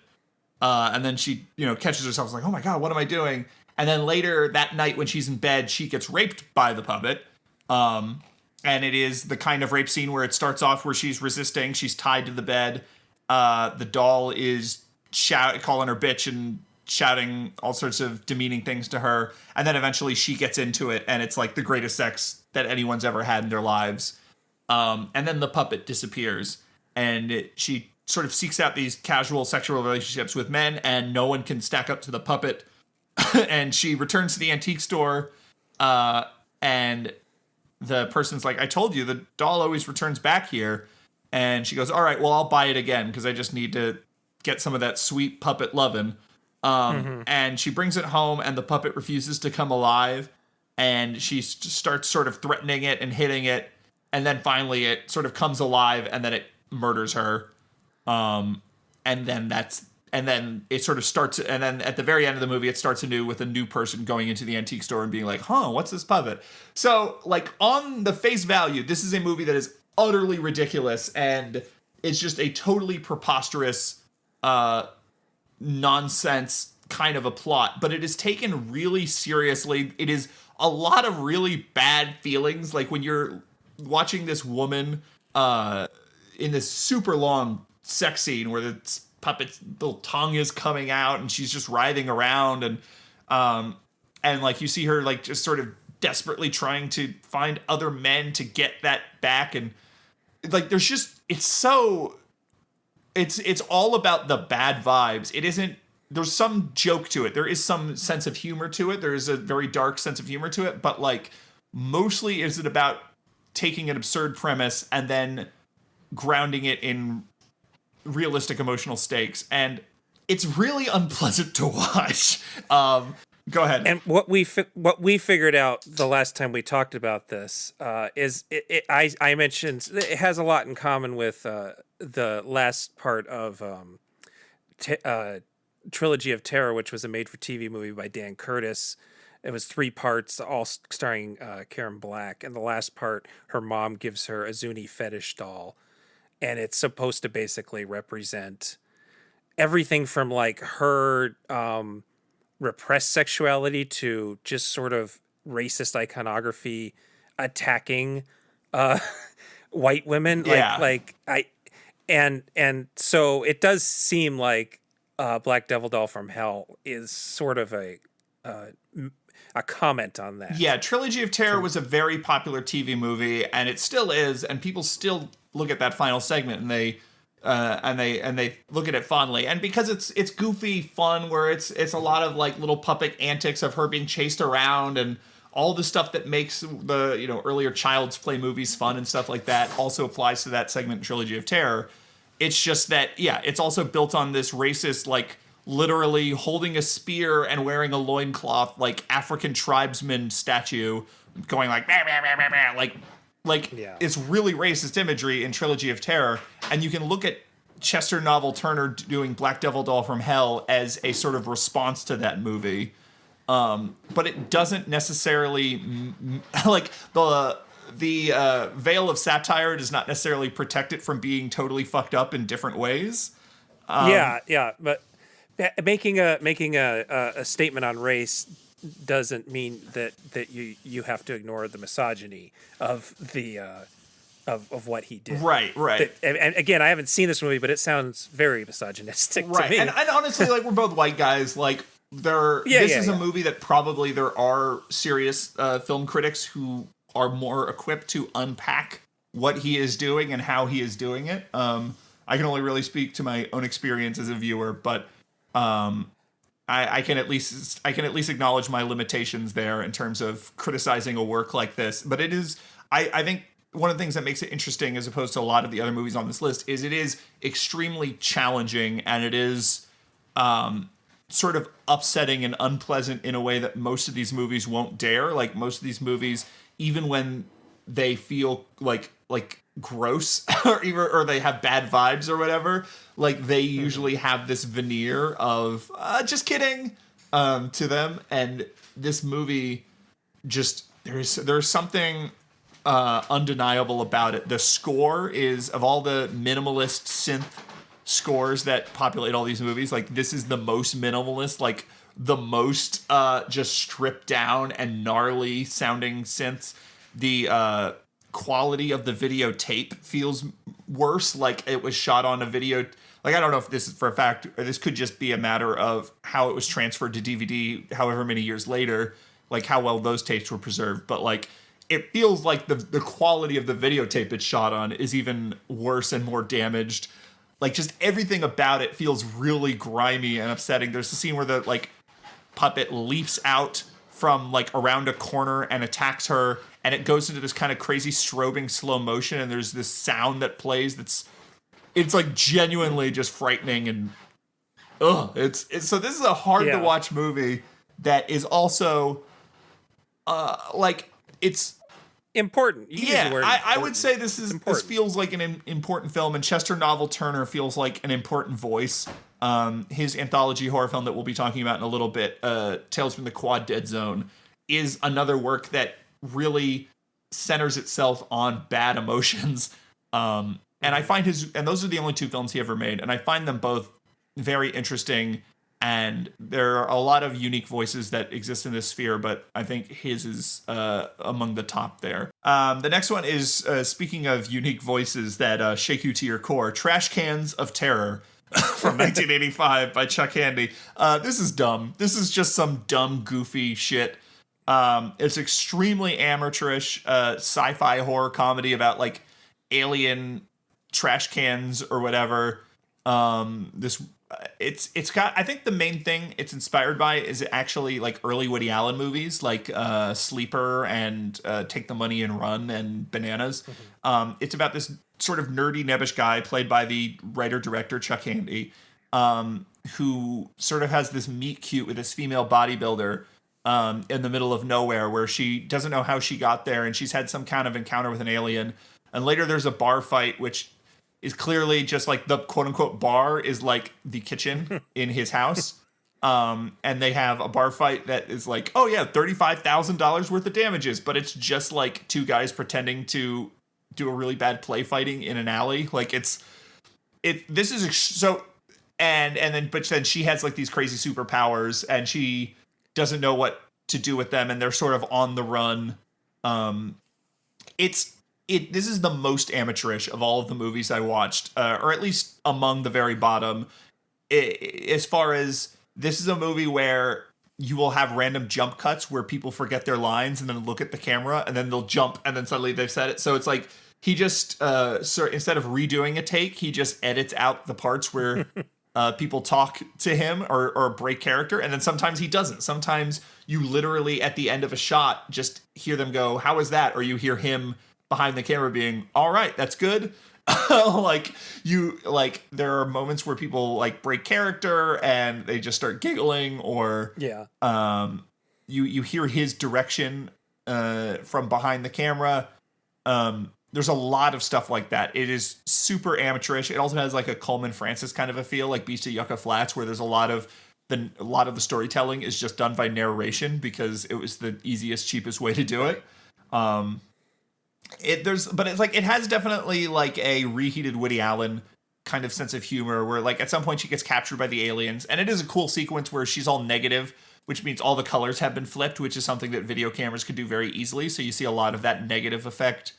And then she, catches herself like, oh my God, what am I doing? And then later that night when she's in bed, she gets raped by the puppet. And it is the kind of rape scene where it starts off where she's resisting. She's tied to the bed. The doll is calling her bitch and shouting all sorts of demeaning things to her. And then eventually she gets into it, and it's like the greatest sex that anyone's ever had in their lives. And then the puppet disappears, and she sort of seeks out these casual sexual relationships with men, and no one can stack up to the puppet. And she returns to the antique store, and the person's like, I told you, the doll always returns back here. And she goes, all right, well, I'll buy it again because I just need to get some of that sweet puppet lovin'. And she brings it home, and the puppet refuses to come alive. And she starts sort of threatening it and hitting it. And then finally it sort of comes alive, and then it murders her. And then it sort of starts, and then at the very end of the movie, it starts anew with a new person going into the antique store and being like, what's this puppet? So, like, on the face value, this is a movie that is utterly ridiculous, and it's just a totally preposterous, nonsense kind of a plot, but it is taken really seriously. It is a lot of really bad feelings, like when you're watching this woman in this super long sex scene where the puppet's little tongue is coming out and she's just writhing around, and like you see her like just sort of desperately trying to find other men to get that back, and like there's just it's all about the bad vibes. It isn't, there's some joke to it, there is some sense of humor to it, there is a very dark sense of humor to it, but like mostly is it about taking an absurd premise and then grounding it in realistic emotional stakes, and it's really unpleasant to watch. Go ahead. And what we figured out the last time we talked about this is I mentioned it has a lot in common with the last part of Trilogy of Terror, which was a made-for-TV movie by Dan Curtis. It was 3 parts, all starring Karen Black, and the last part, her mom gives her a Zuni fetish doll. And it's supposed to basically represent everything from like her repressed sexuality to just sort of racist iconography attacking white women. Yeah. And so it does seem like Black Devil Doll from Hell is sort of a comment on that. Yeah, Trilogy of Terror was a very popular TV movie, and it still is, and people still look at that final segment and they look at it fondly. And because it's goofy fun, where it's a lot of like little puppet antics of her being chased around and all the stuff that makes the, you know, earlier Child's Play movies fun and stuff like that also applies to that segment in Trilogy of Terror. It's just that, yeah, it's also built on this racist, like, literally holding a spear and wearing a loincloth, like, African tribesman statue going like, bah, bah, bah, bah, bah, like Yeah. it's really racist imagery in Trilogy of Terror. And you can look at Chester Novel Turner doing Black Devil Doll from Hell as a sort of response to that movie. But it doesn't necessarily like the veil of satire does not necessarily protect it from being totally fucked up in different ways. Yeah, but making a statement on race doesn't mean that you have to ignore the misogyny of the of what he did. Right. And again, I haven't seen this movie, but it sounds very misogynistic to me. And honestly, like, we're both white guys. Like, this is a movie that probably there are serious film critics who are more equipped to unpack what he is doing and how he is doing it. I can only really speak to my own experience as a viewer, but I can at least acknowledge my limitations there in terms of criticizing a work like this. But it is, I think, one of the things that makes it interesting as opposed to a lot of the other movies on this list is it is extremely challenging, and it is sort of upsetting and unpleasant in a way that most of these movies won't dare. Like, most of these movies, even when they feel like gross or they have bad vibes or whatever, like, they usually have this veneer of just kidding to them. And this movie, just there's something undeniable about it. The score is, of all the minimalist synth scores that populate all these movies, like, this is the most minimalist, like, the most just stripped down and gnarly sounding synths. The quality of the videotape feels worse, like it was shot on a video. Like, I don't know if this is for a fact, or this could just be a matter of how it was transferred to DVD however many years later, like how well those tapes were preserved. But, like, it feels like the quality of the videotape it's shot on is even worse and more damaged. Like, just everything about it feels really grimy and upsetting. There's a scene where the, like, puppet leaps out from, like, around a corner and attacks her, and it goes into this kind of crazy strobing slow motion, and there's this sound that plays it's like genuinely just frightening, and it's so this is a hard to watch movie that is also like, it's important. I would say this feels like an important film, and Chester Novel Turner feels like an important voice. His anthology horror film that we'll be talking about in a little bit, Tales from the Quad Dead Zone, is another work that really centers itself on bad emotions. And I find and those are the only two films he ever made, and I find them both very interesting. And there are a lot of unique voices that exist in this sphere, but I think his is among the top there. The next one is, speaking of unique voices that shake you to your core, Trash Cans of Terror from 1985 by Chuck Handy. This is dumb. This is just some dumb, goofy shit. It's extremely amateurish sci-fi horror comedy about, like, alien trash cans or whatever. It's got, I think the main thing it's inspired by is actually, like, early Woody Allen movies, like Sleeper and Take the Money and Run and Bananas. Mm-hmm. It's about this sort of nerdy, nebbish guy played by the writer-director Chuck Handy, who sort of has this meet cute with this female bodybuilder in the middle of nowhere, where she doesn't know how she got there, and she's had some kind of encounter with an alien. And later there's a bar fight, which is clearly just, like, the quote-unquote bar is, like, the kitchen in his house. And they have a bar fight that is like, oh yeah, $35,000 worth of damages, but it's just, like, two guys pretending to do a really bad play fighting in an alley. Like, but then she has, like, these crazy superpowers, and she doesn't know what to do with them, and they're sort of on the run. This is the most amateurish of all of the movies I watched, or at least among the very bottom. As far as, this is a movie where you will have random jump cuts where people forget their lines and then look at the camera, and then they'll jump, and then suddenly they've said it. So it's like, he just, instead of redoing a take, he just edits out the parts where people talk to him or break character, and then sometimes he doesn't. Sometimes you literally at the end of a shot just hear them go, "How was that?" Or you hear him behind the camera being, "All right, that's good." There are moments where people like break character and they just start giggling, or Yeah. you hear his direction from behind the camera. There's a lot of stuff like that. It is super amateurish. It also has like a Coleman Francis kind of a feel, like Beast of Yucca Flats, where there's a lot of the storytelling is just done by narration because it was the easiest, cheapest way to do it. It has definitely like a reheated Woody Allen kind of sense of humor, where like at some point she gets captured by the aliens, and it is a cool sequence where she's all negative, which means all the colors have been flipped, which is something that video cameras could do very easily. So you see a lot of that negative effect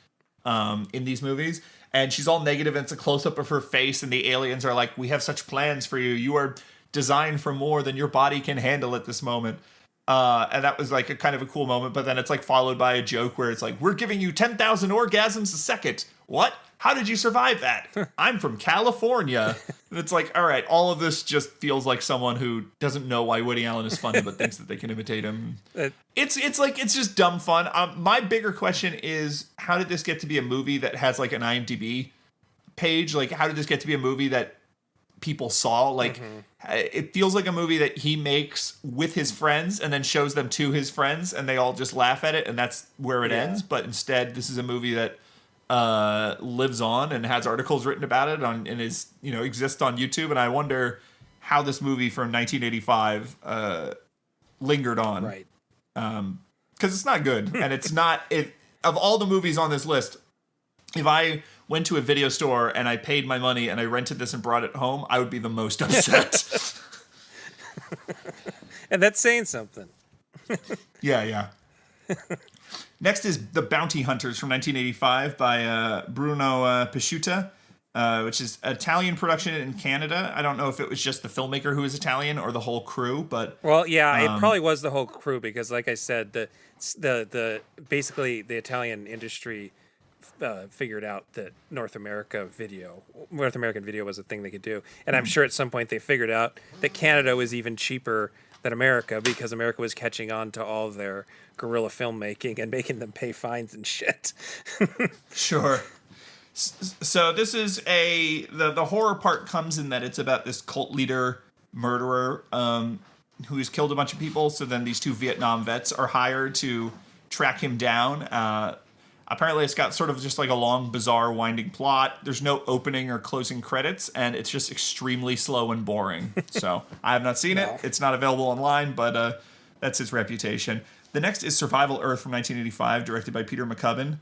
in these movies. And she's all negative, and it's a close-up of her face, and the aliens are like, "We have such plans for you. You are designed for more than your body can handle at this moment." And that was like a kind of a cool moment, but then it's like followed by a joke where it's like, "We're giving you 10,000 orgasms a second. What? How did you survive that? I'm from California." And it's like, all right, all of this just feels like someone who doesn't know why Woody Allen is funny, but thinks that they can imitate him. It's just dumb fun. My bigger question is, how did this get to be a movie that has like an IMDb page? Like, how did this get to be a movie that people saw? Like, it feels like a movie that he makes with his friends and then shows them to his friends, and they all just laugh at it, and that's where it ends. But instead, this is a movie that lives on and has articles written about it and is, exists on YouTube. And I wonder how this movie from 1985 lingered on, Right? Because it's not good, and it's not it. Of all the movies on this list, if I went to a video store and I paid my money and I rented this and brought it home, I would be the most upset. And that's saying something. Yeah. Next is The Bounty Hunters from 1985 by Bruno Pisciuta, which is an Italian production in Canada. I don't know if it was just the filmmaker who was Italian or the whole crew, but Well, yeah, it probably was the whole crew because, like I said, the basically the Italian industry figured out that North American video was a thing they could do, and I'm sure at some point they figured out that Canada was even cheaper than America because America was catching on to all of their guerrilla filmmaking and making them pay fines and shit. Sure. So this is the horror part comes in that it's about this cult leader murderer who has killed a bunch of people. So then these two Vietnam vets are hired to track him down. Apparently it's got sort of just like a long, bizarre, winding plot. There's no opening or closing credits, and it's just extremely slow and boring. So I have not seen it. It's not available online, but that's its reputation. The next is Survival Earth from 1985, directed by Peter McCubbin,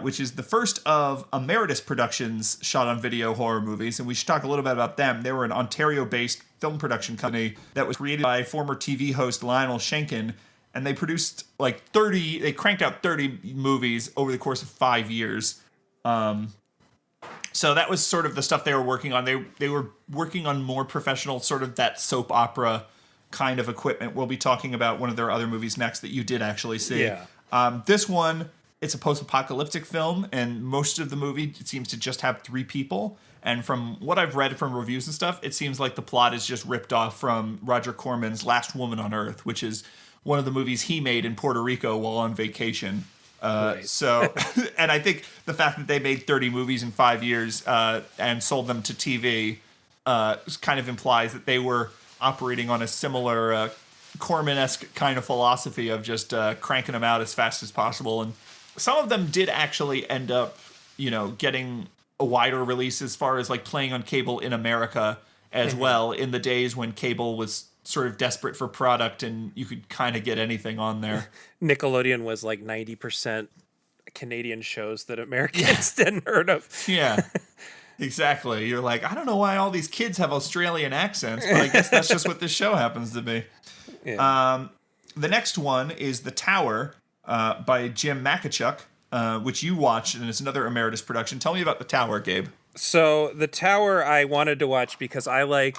which is the first of Emeritus Productions shot on video horror movies, and we should talk a little bit about them. They were an Ontario-based film production company that was created by former TV host Lionel Schenken, and they produced they cranked out 30 movies over the course of 5 years. So that was sort of the stuff they were working on. They were working on more professional, sort of that soap opera kind of equipment. We'll be talking about one of their other movies next that you did actually see. Yeah. This one, it's a post-apocalyptic film, and most of the movie seems to just have 3 people. And from what I've read from reviews and stuff, it seems like the plot is just ripped off from Roger Corman's Last Woman on Earth, which is one of the movies he made in Puerto Rico while on vacation. Right. So, and I think the fact that they made 30 movies in 5 years and sold them to TV kind of implies that they were operating on a similar Corman-esque kind of philosophy of just cranking them out as fast as possible. And some of them did actually end up, getting a wider release as far as like playing on cable in America as well, in the days when cable was sort of desperate for product and you could kind of get anything on there. Nickelodeon was like 90% Canadian shows that Americans didn't heard of. Yeah, exactly. You're like, I don't know why all these kids have Australian accents, but I guess that's just what this show happens to be. Yeah. The next one is The Tower by Jim Makachuk, which you watched, and it's another Emeritus production. Tell me about The Tower, Gabe. So The Tower I wanted to watch because I like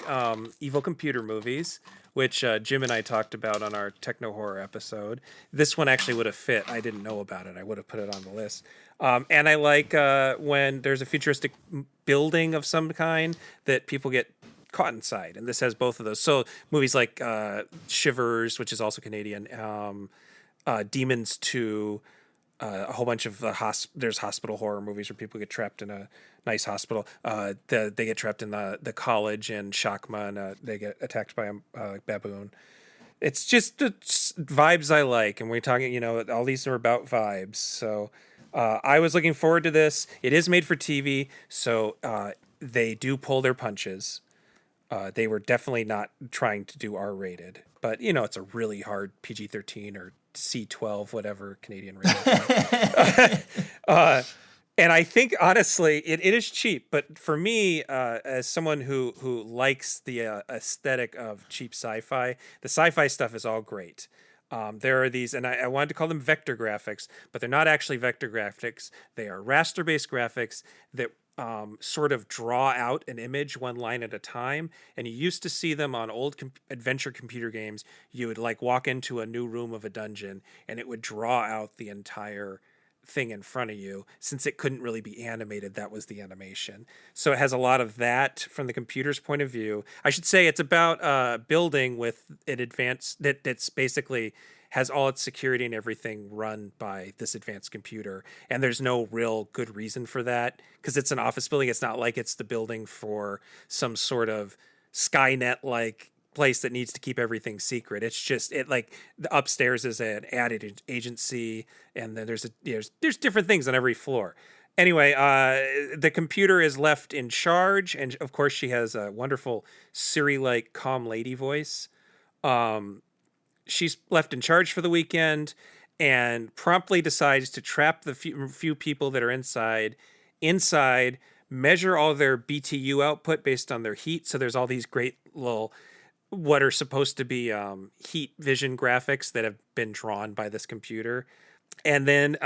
evil computer movies, which Jim and I talked about on our techno horror episode. This one actually would have fit. I didn't know about it. I would have put it on the list. And I like when there's a futuristic building of some kind that people get caught inside, and this has both of those. So movies like Shivers, which is also Canadian, Demons 2, a whole bunch of there's hospital horror movies where people get trapped in a nice hospital. They get trapped in the college in Shakma, and they get attacked by a baboon. It's just vibes I like, and we're talking, all these are about vibes. So I was looking forward to this. It is made for TV, so they do pull their punches. They were definitely not trying to do R-rated, but it's a really hard PG-13 or C-12, whatever Canadian rating. And I think honestly, it is cheap. But for me, as someone who likes the aesthetic of cheap sci-fi, the sci-fi stuff is all great. There are these, and I wanted to call them vector graphics, but they're not actually vector graphics. They are raster-based graphics that sort of draw out an image one line at a time. And you used to see them on old adventure computer games. You would like walk into a new room of a dungeon, and it would draw out the entire thing in front of you. Since it couldn't really be animated, that was the animation. So it has a lot of that from the computer's point of view. I should say it's about building with an advanced that's basically has all its security and everything run by this advanced computer, and there's no real good reason for that because it's an office building. It's not like it's the building for some sort of Skynet like place that needs to keep everything secret. It's just the upstairs is an ad agency, and then there's different things on every floor. Anyway, the computer is left in charge, and of course she has a wonderful Siri-like calm lady voice. She's left in charge for the weekend and promptly decides to trap the few people that are inside, measure all their BTU output based on their heat. So there's all these great little what are supposed to be heat vision graphics that have been drawn by this computer. And then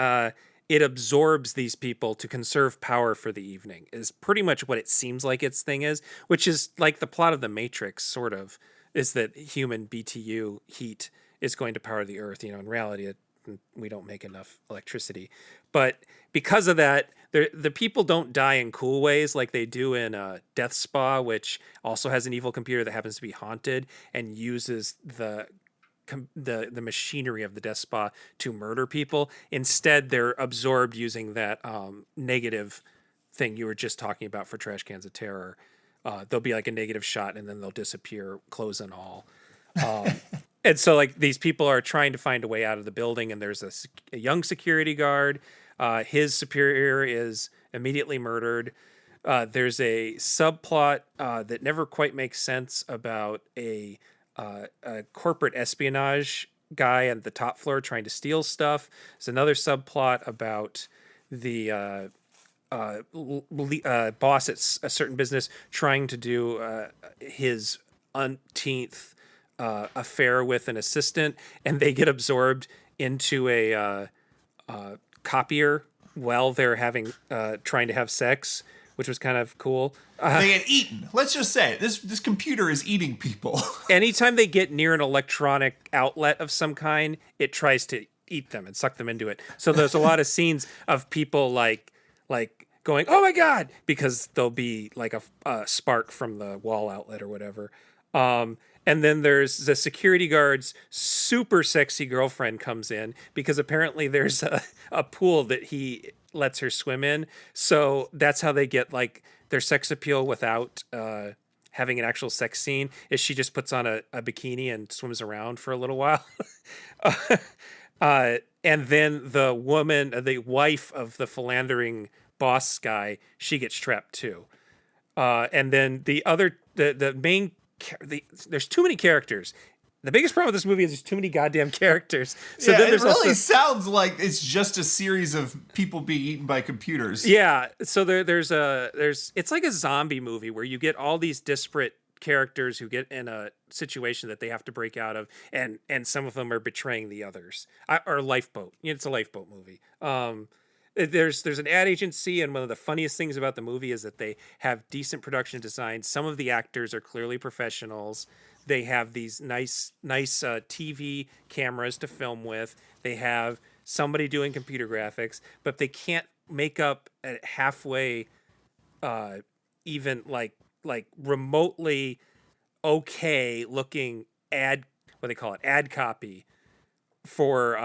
it absorbs these people to conserve power for the evening is pretty much what it seems like its thing is, which is like the plot of The Matrix, sort of, is that human BTU heat is going to power the earth. In reality, we don't make enough electricity. But because of that, the people don't die in cool ways like they do in Death Spa, which also has an evil computer that happens to be haunted and uses the machinery of the Death Spa to murder people. Instead, they're absorbed using that negative thing you were just talking about for Trash Cans of Terror. There'll be like a negative shot and then they'll disappear, clothes and all. And so like these people are trying to find a way out of the building, and there's a young security guard. His superior is immediately murdered. There's a subplot that never quite makes sense about a corporate espionage guy on the top floor trying to steal stuff. There's another subplot about the boss at a certain business trying to do his umpteenth affair with an assistant, and they get absorbed into a copier while they're having trying to have sex, which was kind of cool. They get eaten. Let's just say this computer is eating people. Anytime they get near an electronic outlet of some kind, it tries to eat them and suck them into it. So there's a lot of scenes of people like going, "Oh my god," because there'll be like a spark from the wall outlet or whatever. And then there's the security guard's super sexy girlfriend comes in because apparently there's a pool that he lets her swim in. So that's how they get like their sex appeal without having an actual sex scene, is she just puts on a bikini and swims around for a little while. And then the woman, the wife of the philandering boss guy, she gets trapped too. And then the main, there's too many characters. The biggest problem with this movie is there's too many goddamn characters. So yeah, then there's it really sounds like it's just a series of people being eaten by computers. Yeah, so there's it's like a zombie movie where you get all these disparate characters who get in a situation that they have to break out of, and some of them are betraying the others. Or Lifeboat. It's a Lifeboat movie. There's an ad agency, and one of the funniest things about the movie is that they have decent production design. Some of the actors are clearly professionals. They have these nice TV cameras to film with. They have somebody doing computer graphics, but they can't make up at halfway even like like remotely okay looking ad, what they call it, ad copy for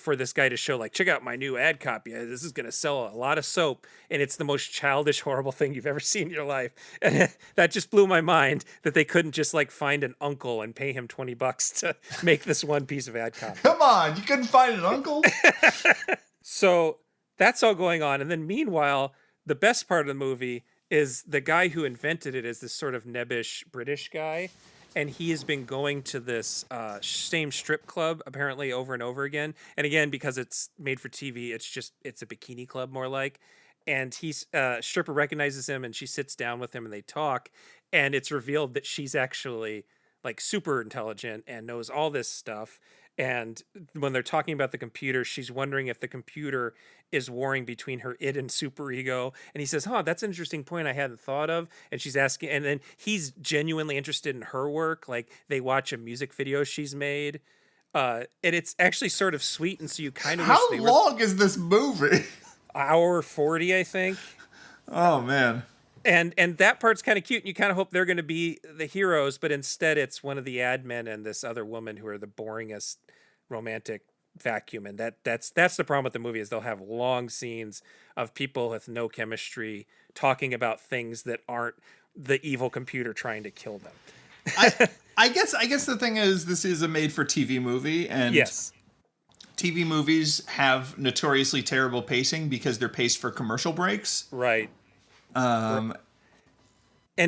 this guy to show, like, check out my new ad copy. This is going to sell a lot of soap, and it's the most childish, horrible thing you've ever seen in your life. And that just blew my mind that they couldn't just like find an uncle and pay him $20 to make this one piece of ad copy. Come on, you couldn't find an uncle? So that's all going on, and then meanwhile, the best part of the movie is the guy who invented it is this sort of nebbish British guy, and he has been going to this same strip club apparently over and over again. And again, because it's made for TV, it's a bikini club more like. And he's stripper recognizes him, and she sits down with him, and they talk. And it's revealed that she's actually like super intelligent and knows all this stuff. And when they're talking about the computer, she's wondering if the computer is warring between her id and superego. And he says, that's an interesting point I hadn't thought of. And she's asking, and then he's genuinely interested in her work. Like, they watch a music video she's made. And it's actually sort of sweet. And so you kind of How long is this movie? Hour 40, I think. Oh, man. And that part's kind of cute, and you kind of hope they're going to be the heroes, but instead it's one of the ad men and this other woman who are the boringest romantic vacuum. And that's the problem with the movie, is they'll have long scenes of people with no chemistry talking about things that aren't the evil computer trying to kill them. I guess the thing is, this is a made-for-TV movie, and yes, TV movies have notoriously terrible pacing because they're paced for commercial breaks. Right. And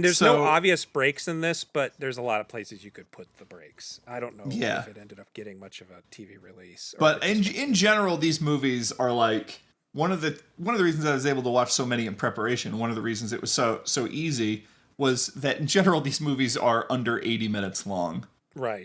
there's no obvious breaks in this, but there's a lot of places you could put the breaks. I don't know if it ended up getting much of a TV release. But in general, these movies are like one of the reasons I was able to watch so many in preparation. One of the reasons it was so easy was that in general these movies are under 80 minutes long. Right.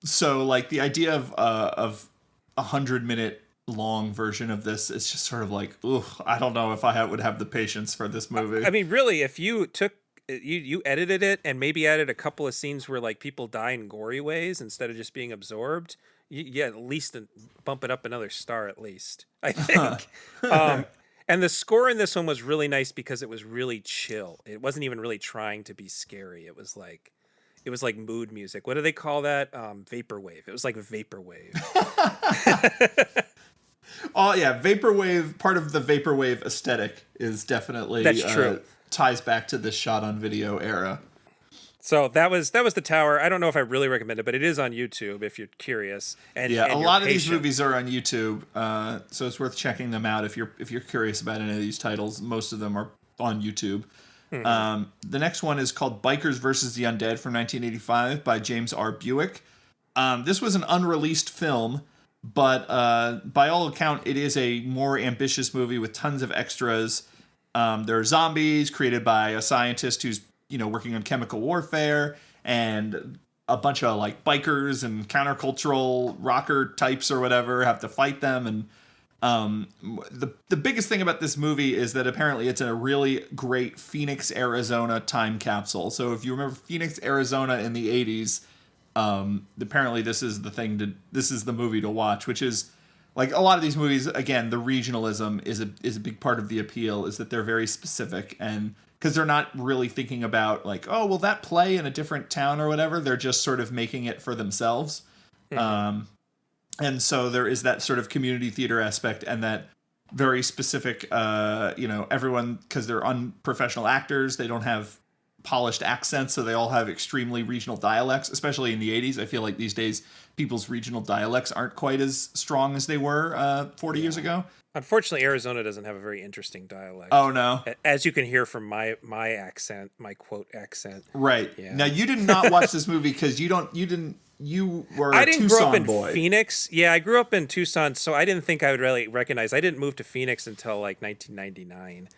So like the idea of 100-minute long version of this is just sort of like, ugh, I don't know if I would have the patience for this movie. I mean, really, if you took you edited it and maybe added a couple of scenes where like people die in gory ways instead of just being absorbed, at least bump it up another star at least, I think. And the score in this one was really nice because it was really chill. It wasn't even really trying to be scary. It was like mood music. What do they call that? Vaporwave. It was like vaporwave. Oh yeah, vaporwave. Part of the vaporwave aesthetic is definitely that's true. Ties back to the shot on video era. So that was the Tower. I don't know if I really recommend it, but it is on YouTube if you're curious. And a lot of these movies are on YouTube, so it's worth checking them out if you're curious about any of these titles. Most of them are on YouTube. Mm-hmm. The next one is called Bikers vs. the Undead from 1985 by James R. Buick. This was an unreleased film, but by all account, it is a more ambitious movie with tons of extras. There are zombies created by a scientist who's working on chemical warfare, and a bunch of like bikers and countercultural rocker types or whatever have to fight them. And the biggest thing about this movie is that apparently it's a really great Phoenix, Arizona time capsule. So if you remember Phoenix, Arizona in the 80s, apparently this is the movie to watch, which is like a lot of these movies. Again, the regionalism is a big part of the appeal, is that they're very specific, and because they're not really thinking about like, oh, will that play in a different town or whatever. They're just sort of making it for themselves. Mm-hmm. And so there is that sort of community theater aspect, and that very specific, everyone, because they're unprofessional actors, they don't have polished accents, so they all have extremely regional dialects, especially in the 80s. I feel like these days people's regional dialects aren't quite as strong as they were 40 years ago. Unfortunately, Arizona doesn't have a very interesting dialect. Oh, no. As you can hear from my accent, my quote accent. Right. Yeah. Now, you did not watch this movie because you were a Tucson boy. I didn't grow up in Phoenix. Yeah, I grew up in Tucson, so I didn't think I would really recognize. I didn't move to Phoenix until like 1999.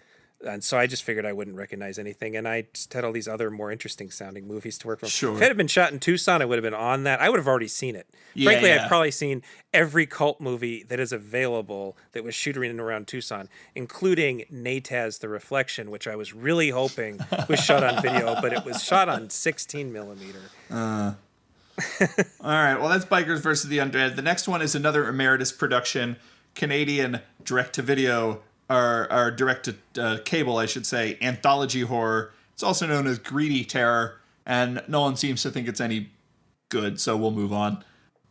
And so I just figured I wouldn't recognize anything. And I just had all these other more interesting sounding movies to work from. Sure. If it had been shot in Tucson, I would have been on that. I would have already seen it. Frankly, I've probably seen every cult movie that is available that was shooting in and around Tucson, including Nataz The Reflection, which I was really hoping was shot on video, but it was shot on 16 millimeter. All right. Well, that's Bikers versus the Undead. The next one is another emeritus production, Canadian direct-to-video, or direct to cable, I should say, anthology horror. It's It's also known as greedy terror, and no one seems to think it's any good, so we'll move on.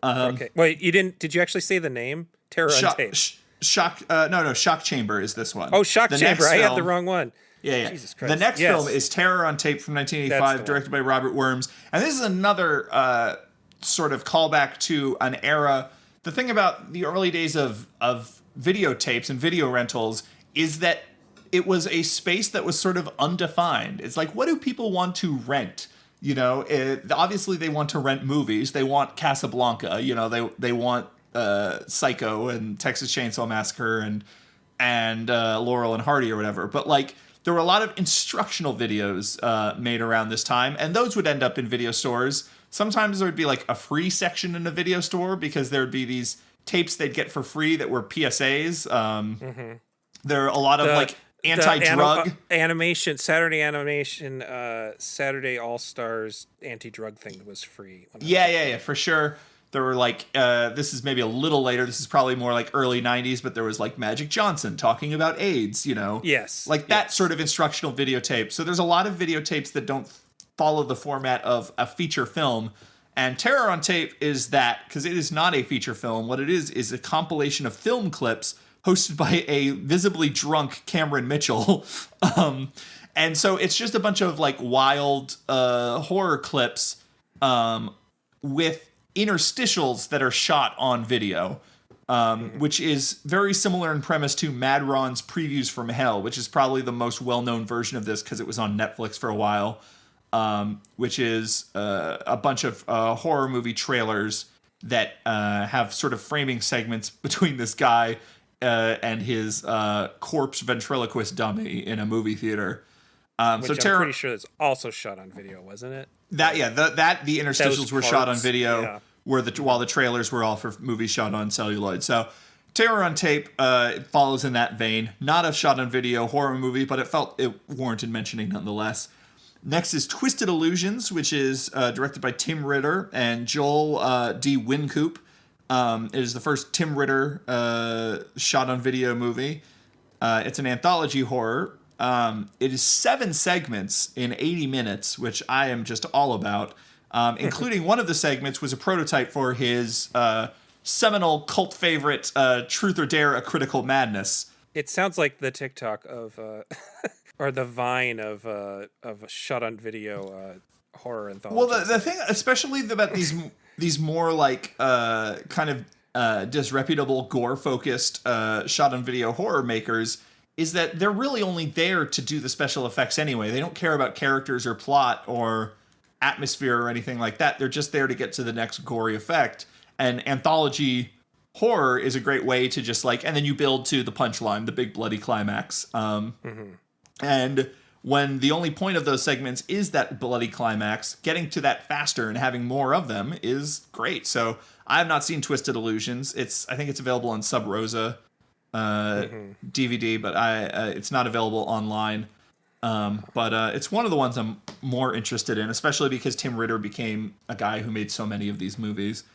Okay. Wait, you didn't? Did you actually say the name? Terror on Tape. Shock Chamber is this one. Oh, Shock The Chamber. next I had film- the wrong one. Yeah. Jesus Christ. The next Yes. film is Terror on Tape from That's 1985, the directed by Robert Worms. And this is another sort of callback to an era. The thing about the early days of videotapes and video rentals is that it was a space that was sort of undefined. It's like, what do people want to rent? You know, obviously they want to rent movies. They want Casablanca. You know, they want Psycho and Texas Chainsaw Massacre and Laurel and Hardy or whatever. But like, there were a lot of instructional videos made around this time, and those would end up in video stores. Sometimes there would be like a free section in a video store because there would be these tapes they'd get for free that were PSAs. There are a lot of like anti-drug animation, Saturday animation, Saturday All Stars anti-drug thing was free. Yeah, for sure. There were like, this is maybe a little later. This is probably more like early 90s, but there was like Magic Johnson talking about AIDS, you know? Yes. Like that sort of instructional videotape. So there's a lot of videotapes that don't follow the format of a feature film. And Terror on Tape is that, because it is not a feature film. What it is a compilation of film clips hosted by a visibly drunk Cameron Mitchell. And so it's just a bunch of like wild horror clips with interstitials that are shot on video, which is very similar in premise to Mad Ron's Previews from Hell, which is probably the most well-known version of this because it was on Netflix for a while, which is a bunch of horror movie trailers that have sort of framing segments between this guy and his corpse ventriloquist dummy in a movie theater. Which I'm pretty sure that's also shot on video, wasn't it? The interstitials were shot on video, while the trailers were all for movies shot on celluloid. So, Terror on Tape follows in that vein. Not a shot on video horror movie, but it warranted mentioning nonetheless. Next is Twisted Illusions, which is directed by Tim Ritter and Joel D. Wincoop. It is the first Tim Ritter shot on video movie. It's an anthology horror. It is 7 segments in 80 minutes, which I am just all about, including one of the segments was a prototype for his seminal cult favorite, Truth or Dare, A Critical Madness. It sounds like the TikTok of, or the Vine of a shot on video horror anthology. Well, the thing, especially about these more like kind of disreputable gore-focused shot on video horror makers, is that they're really only there to do the special effects anyway. They don't care about characters or plot or atmosphere or anything like that. They're just there to get to the next gory effect. And anthology horror is a great way to just like, and then you build to the punchline, the big bloody climax. And when the only point of those segments is that bloody climax, getting to that faster and having more of them is great. So I have not seen Twisted Illusions. I think it's available on Sub Rosa DVD, but it's not available online. But it's one of the ones I'm more interested in, especially because Tim Ritter became a guy who made so many of these movies.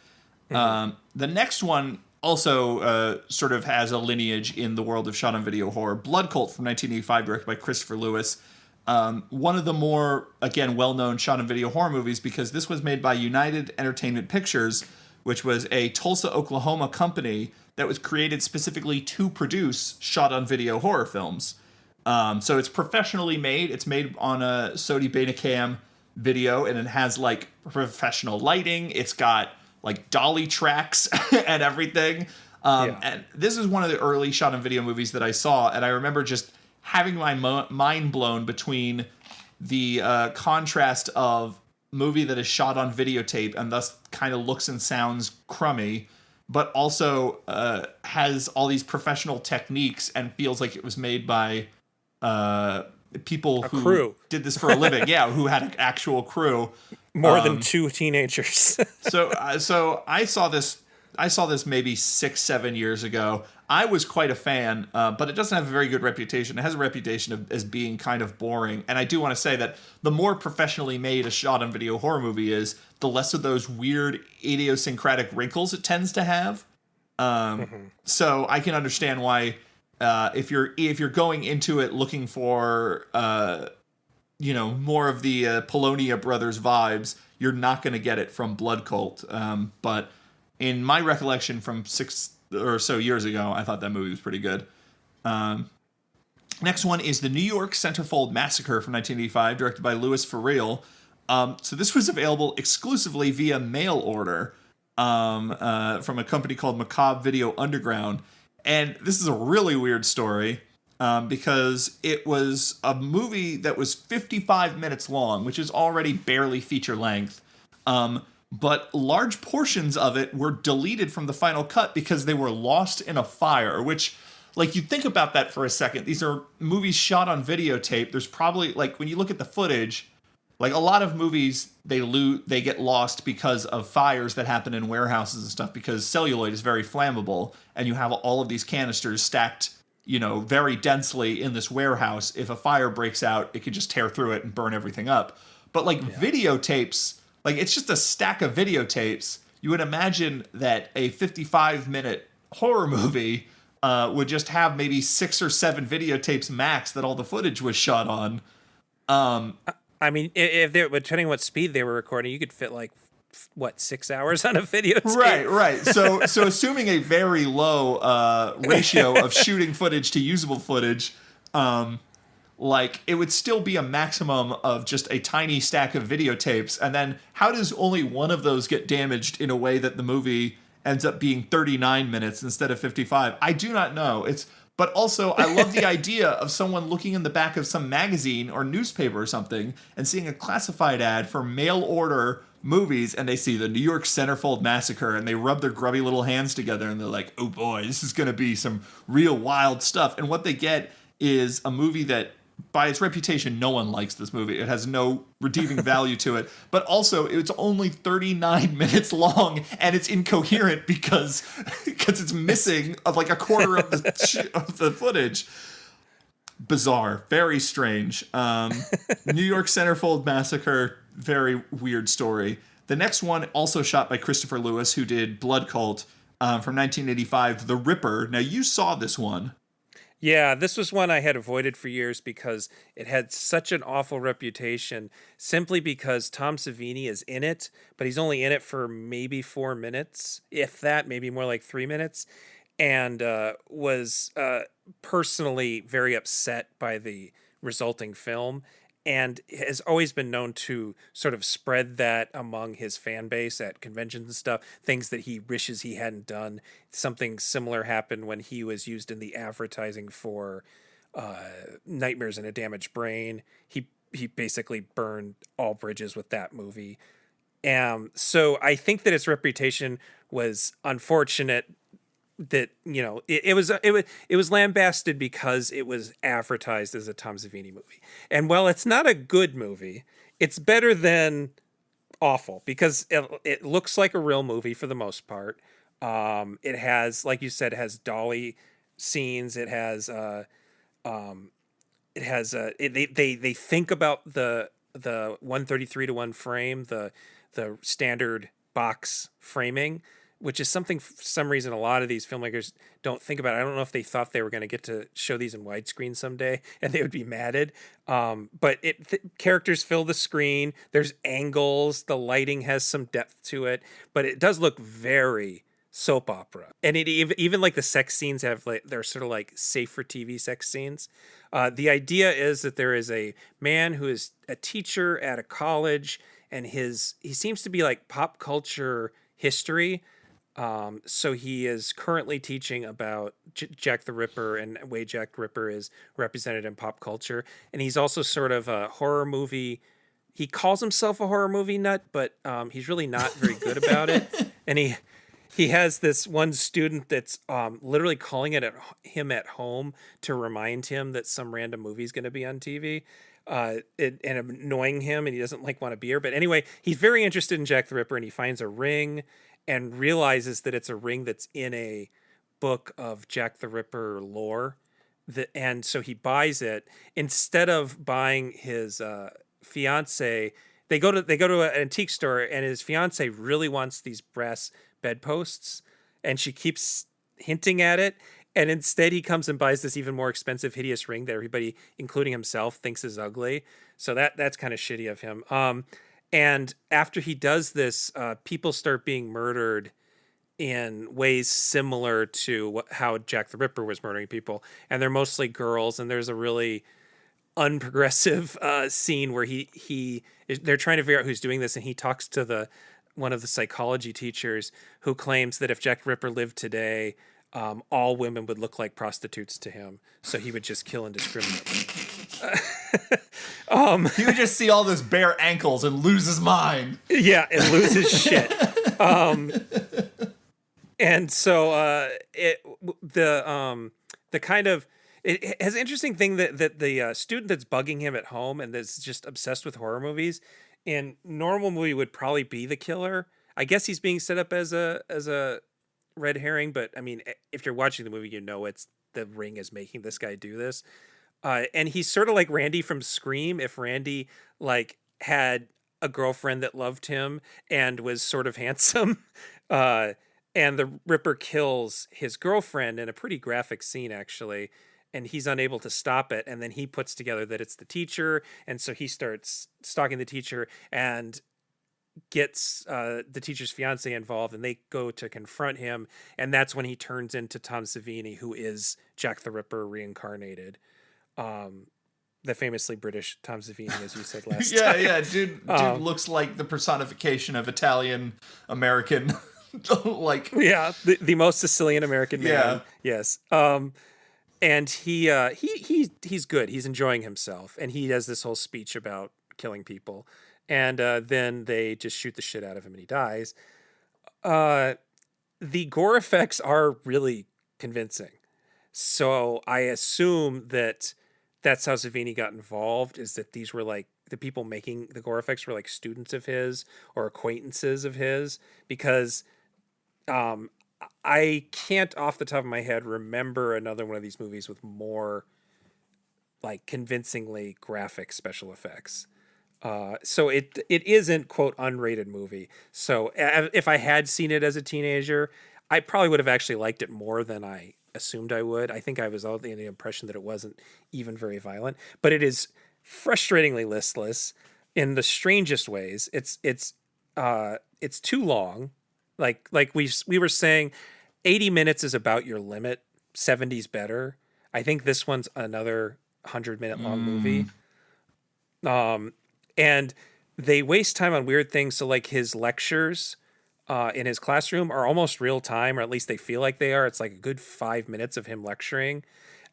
The next one also sort of has a lineage in the world of shot on video horror. Blood Cult from 1985, directed by Christopher Lewis. One of the more, again, well-known shot on video horror movies, because this was made by United Entertainment Pictures, which was a Tulsa, Oklahoma company that was created specifically to produce shot on video horror films. So it's professionally made. It's made on a Sony Betacam video, and it has like professional lighting. It's got like dolly tracks and everything. And this is one of the early shot on video movies that I saw, and I remember just having my mind blown between the contrast of movie that is shot on videotape and thus kind of looks and sounds crummy, but also has all these professional techniques and feels like it was made by people who did this for a living. Who had an actual crew. More than 2 teenagers. So I saw this maybe 6-7 years ago. I was quite a fan, but it doesn't have a very good reputation. It has a reputation as being kind of boring. And I do want to say that the more professionally made a shot on video horror movie is, the less of those weird idiosyncratic wrinkles it tends to have. So I can understand why if you're going into it looking for more of the Polonia Brothers vibes, you're not going to get it from Blood Cult. But in my recollection from 6 or so years ago, I thought that movie was pretty good. Next one is the New York Centerfold Massacre from 1985, directed by Louis Farrell. So this was available exclusively via mail order from a company called Macabre Video Underground. And this is a really weird story because it was a movie that was 55 minutes long, which is already barely feature length. But large portions of it were deleted from the final cut because they were lost in a fire, which... Like, you think about that for a second. These are movies shot on videotape. There's probably, like, when you look at the footage, like, a lot of movies, they get lost because of fires that happen in warehouses and stuff, because celluloid is very flammable, and you have all of these canisters stacked, very densely in this warehouse. If a fire breaks out, it could just tear through it and burn everything up. But, like, videotapes, like, it's just a stack of videotapes. You would imagine that a 55-minute horror movie... would just have maybe 6 or 7 videotapes max that all the footage was shot on. I mean, if they're depending on what speed they were recording, you could fit 6 hours on a videotape. Right. So assuming a very low ratio of shooting footage to usable footage, it would still be a maximum of just a tiny stack of videotapes. And then how does only one of those get damaged in a way that the movie ends up being 39 minutes instead of 55? I do not know. But also, I love the idea of someone looking in the back of some magazine or newspaper or something and seeing a classified ad for mail order movies, and they see the New York Centerfold Massacre, and they rub their grubby little hands together, and they're like, oh boy, this is going to be some real wild stuff. And what they get is a movie that, by its reputation, no one likes this movie. It has no redeeming value to it. But also, it's only 39 minutes long, and it's incoherent because it's missing of like a quarter of the footage. Bizarre. Very strange. New York Centerfold Massacre, very weird story. The next one, also shot by Christopher Lewis, who did Blood Cult from 1985, The Ripper. Now, you saw this one. Yeah, this was one I had avoided for years because it had such an awful reputation, simply because Tom Savini is in it, but he's only in it for maybe 4 minutes, if that, maybe more like 3 minutes, and was personally very upset by the resulting film, and has always been known to sort of spread that among his fan base at conventions and stuff, things that he wishes he hadn't done. Something similar happened when he was used in the advertising for Nightmares in a Damaged Brain. He basically burned all bridges with that movie. So I think that its reputation was unfortunate, that it was lambasted because it was advertised as a Tom Savini movie. And while it's not a good movie, it's better than awful, because it looks like a real movie for the most part. It has, like you said, it has dolly scenes. It has they think about the 133 to 1 frame, the standard box framing, which is something for some reason a lot of these filmmakers don't think about. I don't know if they thought they were going to get to show these in widescreen someday and they would be matted. But characters fill the screen. There's angles. The lighting has some depth to it, but it does look very soap opera. And it even like the sex scenes they're sort of like safe for TV sex scenes. The idea is that there is a man who is a teacher at a college, and he seems to be like pop culture history. So he is currently teaching about Jack the Ripper and the way Jack the Ripper is represented in pop culture. And he's also sort of a horror movie. He calls himself a horror movie nut, but he's really not very good about it. And he has this one student that's literally calling him at home to remind him that some random movie is going to be on TV. And annoying him, and he doesn't want to be here. But anyway, he's very interested in Jack the Ripper, and he finds a ring and realizes that it's a ring that's in a book of Jack the Ripper lore. And so he buys it. Instead of buying his fiance, they go to an antique store, and his fiance really wants these brass bedposts, and she keeps hinting at it. And instead he comes and buys this even more expensive, hideous ring that everybody, including himself, thinks is ugly. So that's kind of shitty of him. And after he does this, people start being murdered in ways similar to how Jack the Ripper was murdering people. And they're mostly girls. And there's a really unprogressive scene where they're trying to figure out who's doing this. And he talks to one of the psychology teachers who claims that if Jack the Ripper lived today, all women would look like prostitutes to him. So he would just kill indiscriminately. He would just see all those bare ankles and lose his mind. Yeah, and lose his shit. And so the kind of it has an interesting thing that the student that's bugging him at home and that's just obsessed with horror movies in normal movie would probably be the killer. I guess he's being set up as a red herring, but I mean, if you're watching the movie, you know it's the ring is making this guy do this. And he's sort of like Randy from Scream. If Randy like had a girlfriend that loved him and was sort of handsome, and the Ripper kills his girlfriend in a pretty graphic scene, actually, and he's unable to stop it. And then he puts together that it's the teacher, and so he starts stalking the teacher and gets the teacher's fiance involved, and they go to confront him, and that's when he turns into Tom Savini, who is Jack the Ripper reincarnated. The famously British Tom Savini, as you said last time. Yeah, dude looks like the personification of Italian American. Like, yeah, the most Sicilian American man. Yeah. Yes. And he's good. He's enjoying himself, and he does this whole speech about killing people, and then they just shoot the shit out of him, and he dies. The gore effects are really convincing, so I assume that's how Savini got involved. Is that these were like the people making the gore effects were like students of his or acquaintances of his, because I can't off the top of my head remember another one of these movies with more like convincingly graphic special effects. So it isn't quote unrated movie. So if I had seen it as a teenager, I probably would have actually liked it more than I assumed I would. I think I was under the impression that it wasn't even very violent, but it is frustratingly listless in the strangest ways. It's too long. Like we were saying, 80 minutes is about your limit. 70's better. I think this one's another 100-minute long movie. And they waste time on weird things. So like his lectures in his classroom are almost real time, or at least they feel like they are. It's like a good 5 minutes of him lecturing.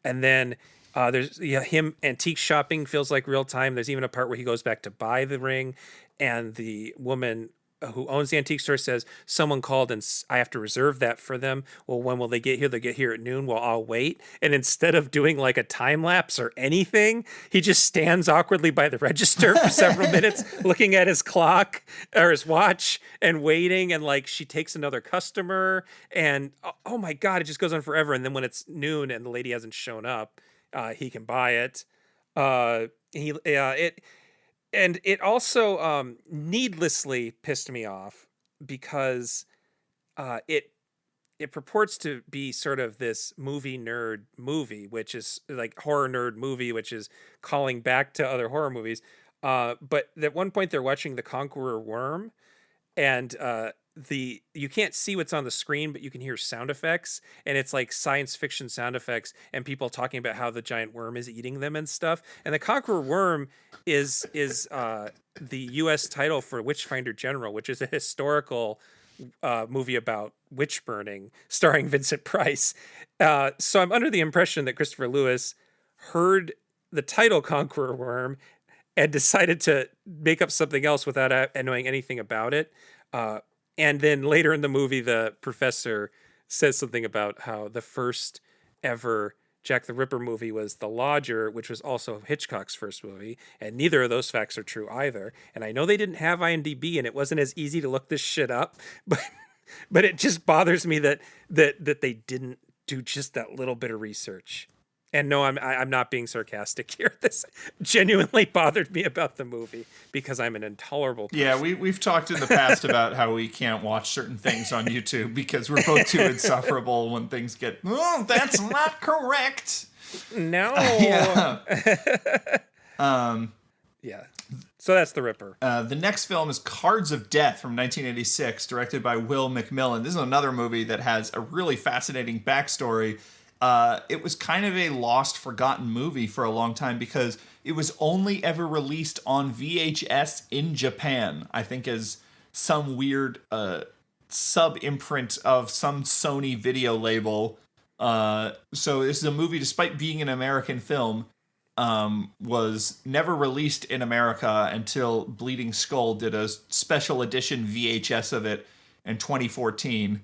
And then there's him antique shopping feels like real time. There's even a part where he goes back to buy the ring, and the woman who owns the antique store says, someone called and I have to reserve that for them. Well, when will they get here? They'll get here at noon. Well, I'll wait. And instead of doing like a time lapse or anything, he just stands awkwardly by the register for several minutes, looking at his clock or his watch and waiting. And like, she takes another customer, and oh my God, it just goes on forever. And then when it's noon and the lady hasn't shown up, he can buy it. And it also needlessly pissed me off because it purports to be sort of this movie nerd movie, which is like horror nerd movie, which is calling back to other horror movies. But at one point they're watching The Conqueror Worm, and you can't see what's on the screen, but you can hear sound effects, and it's like science fiction sound effects and people talking about how the giant worm is eating them and stuff. And The Conqueror Worm is the U.S. title for Witchfinder General, which is a historical movie about witch burning starring Vincent Price. So I'm under the impression that Christopher Lewis heard the title Conqueror Worm and decided to make up something else without knowing anything about it. And then later in the movie, the professor says something about how the first ever Jack the Ripper movie was The Lodger, which was also Hitchcock's first movie. And neither of those facts are true either. And I know they didn't have IMDb, and it wasn't as easy to look this shit up, but it just bothers me that they didn't do just that little bit of research. And no, I'm not being sarcastic here. This genuinely bothered me about the movie because I'm an intolerable person. Yeah, we've talked in the past about how we can't watch certain things on YouTube because we're both too insufferable when things get, oh, that's not correct. No. Yeah. Yeah. So that's The Ripper. The next film is Cards of Death from 1986, directed by Will McMillan. This is another movie that has a really fascinating backstory. It was kind of a lost, forgotten movie for a long time because it was only ever released on VHS in Japan, I think as some weird sub-imprint of some Sony video label. So this is a movie, despite being an American film, was never released in America until Bleeding Skull did a special edition VHS of it in 2014.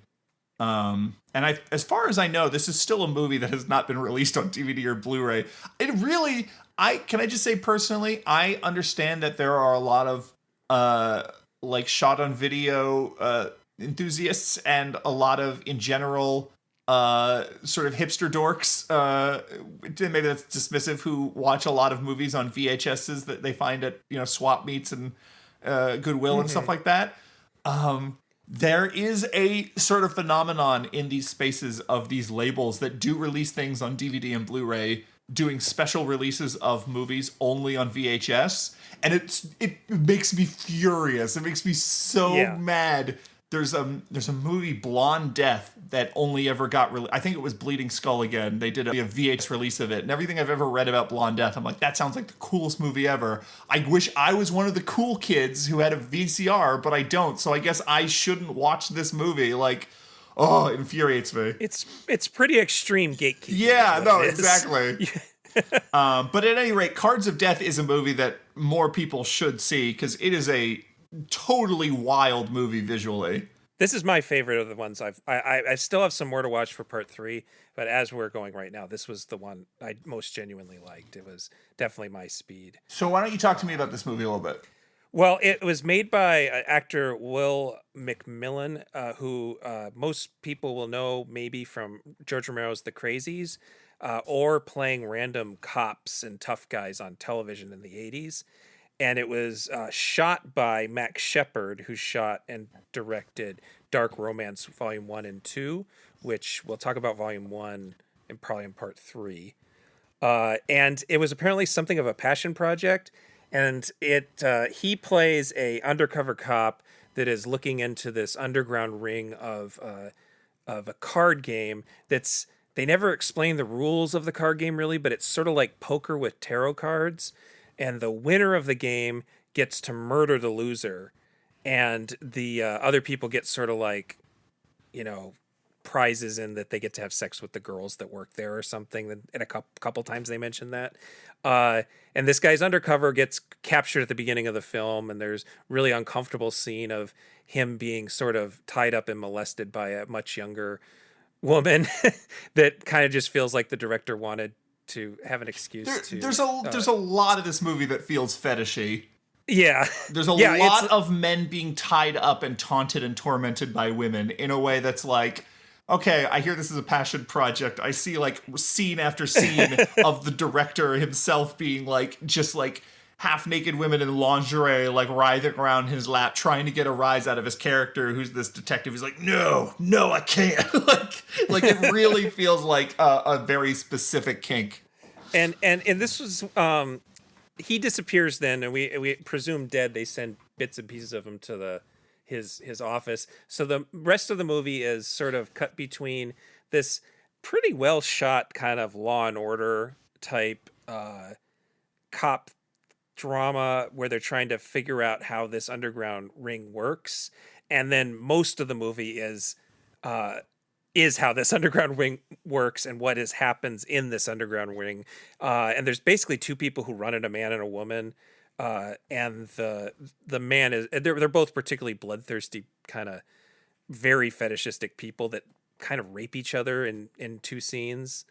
As far as I know, this is still a movie that has not been released on DVD or Blu-ray. Can I just say personally, I understand that there are a lot of like shot on video enthusiasts and a lot of, in general, sort of hipster dorks, maybe that's dismissive, who watch a lot of movies on VHSs that they find at, swap meets and Goodwill and stuff like that. There is a sort of phenomenon in these spaces of these labels that do release things on DVD and Blu-ray, doing special releases of movies only on VHS, and it makes me furious. It makes me so mad. There's a movie, Blonde Death, that only ever got I think it was Bleeding Skull again. They did a VHS release of it, and everything I've ever read about Blonde Death, I'm like, that sounds like the coolest movie ever. I wish I was one of the cool kids who had a VCR, but I don't. So I guess I shouldn't watch this movie. Like, oh, it infuriates me. It's pretty extreme gatekeeping. Yeah, no, exactly. But at any rate, Cards of Death is a movie that more people should see because it is a totally wild movie visually. This is my favorite of the ones I still have some more to watch for part 3, but as we're going right now, this was the one I most genuinely liked. It was definitely my speed. So why don't you talk to me about this movie a little bit? Well, it was made by actor Will McMillan, who most people will know maybe from George Romero's The Crazies, or playing random cops and tough guys on television in the 80s. And it was shot by Max Shepard, who shot and directed Dark Romance Volume 1 and 2, which we'll talk about Volume 1 and probably in Part 3. And it was apparently something of a passion project. And he plays a undercover cop that is looking into this underground ring of a card game that's... They never explain the rules of the card game, really, but it's sort of like poker with tarot cards. And the winner of the game gets to murder the loser. And the other people get sort of like, prizes in that they get to have sex with the girls that work there or something. And a couple times they mention that. And this guy's undercover gets captured at the beginning of the film. And there's really uncomfortable scene of him being sort of tied up and molested by a much younger woman that kind of just feels like the director wanted to have an excuse there's a lot of this movie that feels fetishy. Yeah. There's a lot of men being tied up and taunted and tormented by women in a way that's like, okay, I hear this is a passion project. I see like scene after scene of the director himself being like, just like half naked women in lingerie, like writhing around his lap, trying to get a rise out of his character, who's this detective. He's like, no, I can't. like it really feels like a very specific kink. And this was, he disappears then, and we presume dead. They send bits and pieces of him to his office. So the rest of the movie is sort of cut between this pretty well shot kind of Law and Order type cop drama where they're trying to figure out how this underground ring works, and then most of the movie is how this underground ring works and what happens in this underground ring. And there's basically two people who run it, a man and a woman. And the man is, they're both particularly bloodthirsty, kind of very fetishistic people that kind of rape each other in two scenes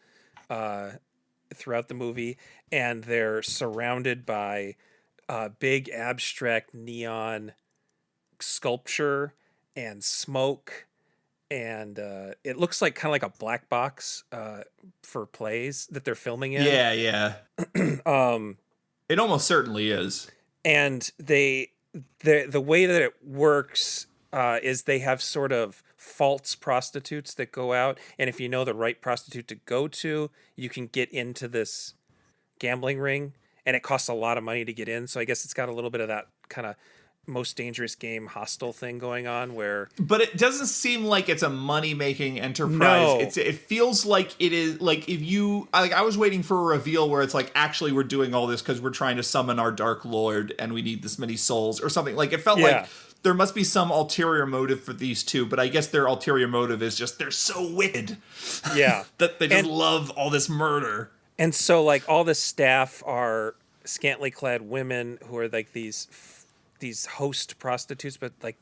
throughout the movie. And they're surrounded by big abstract neon sculpture and smoke and it looks like kind of like a black box for plays that they're filming in. Yeah. It almost certainly is. And the way that it works is they have sort of false prostitutes that go out, and if you know the right prostitute to go to, you can get into this gambling ring, and it costs a lot of money to get in. So I guess it's got a little bit of that kind of Most Dangerous Game hostile thing going on, where But it doesn't seem like it's a money-making enterprise. No. It feels like it is, like, if you, like, I was waiting for a reveal where it's like, actually we're doing all this because we're trying to summon our Dark Lord and we need this many souls or something. Like, it felt like there must be some ulterior motive for these two, but I guess their ulterior motive is just they're so wicked. Yeah. That they just love all this murder. And so, like, all the staff are scantily clad women who are like these host prostitutes, but like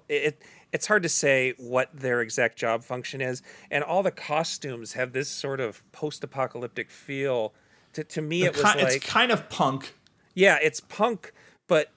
it's hard to say what their exact job function is. And all the costumes have this sort of post-apocalyptic feel. To me, it was like, it's kind of punk. Yeah, it's punk, but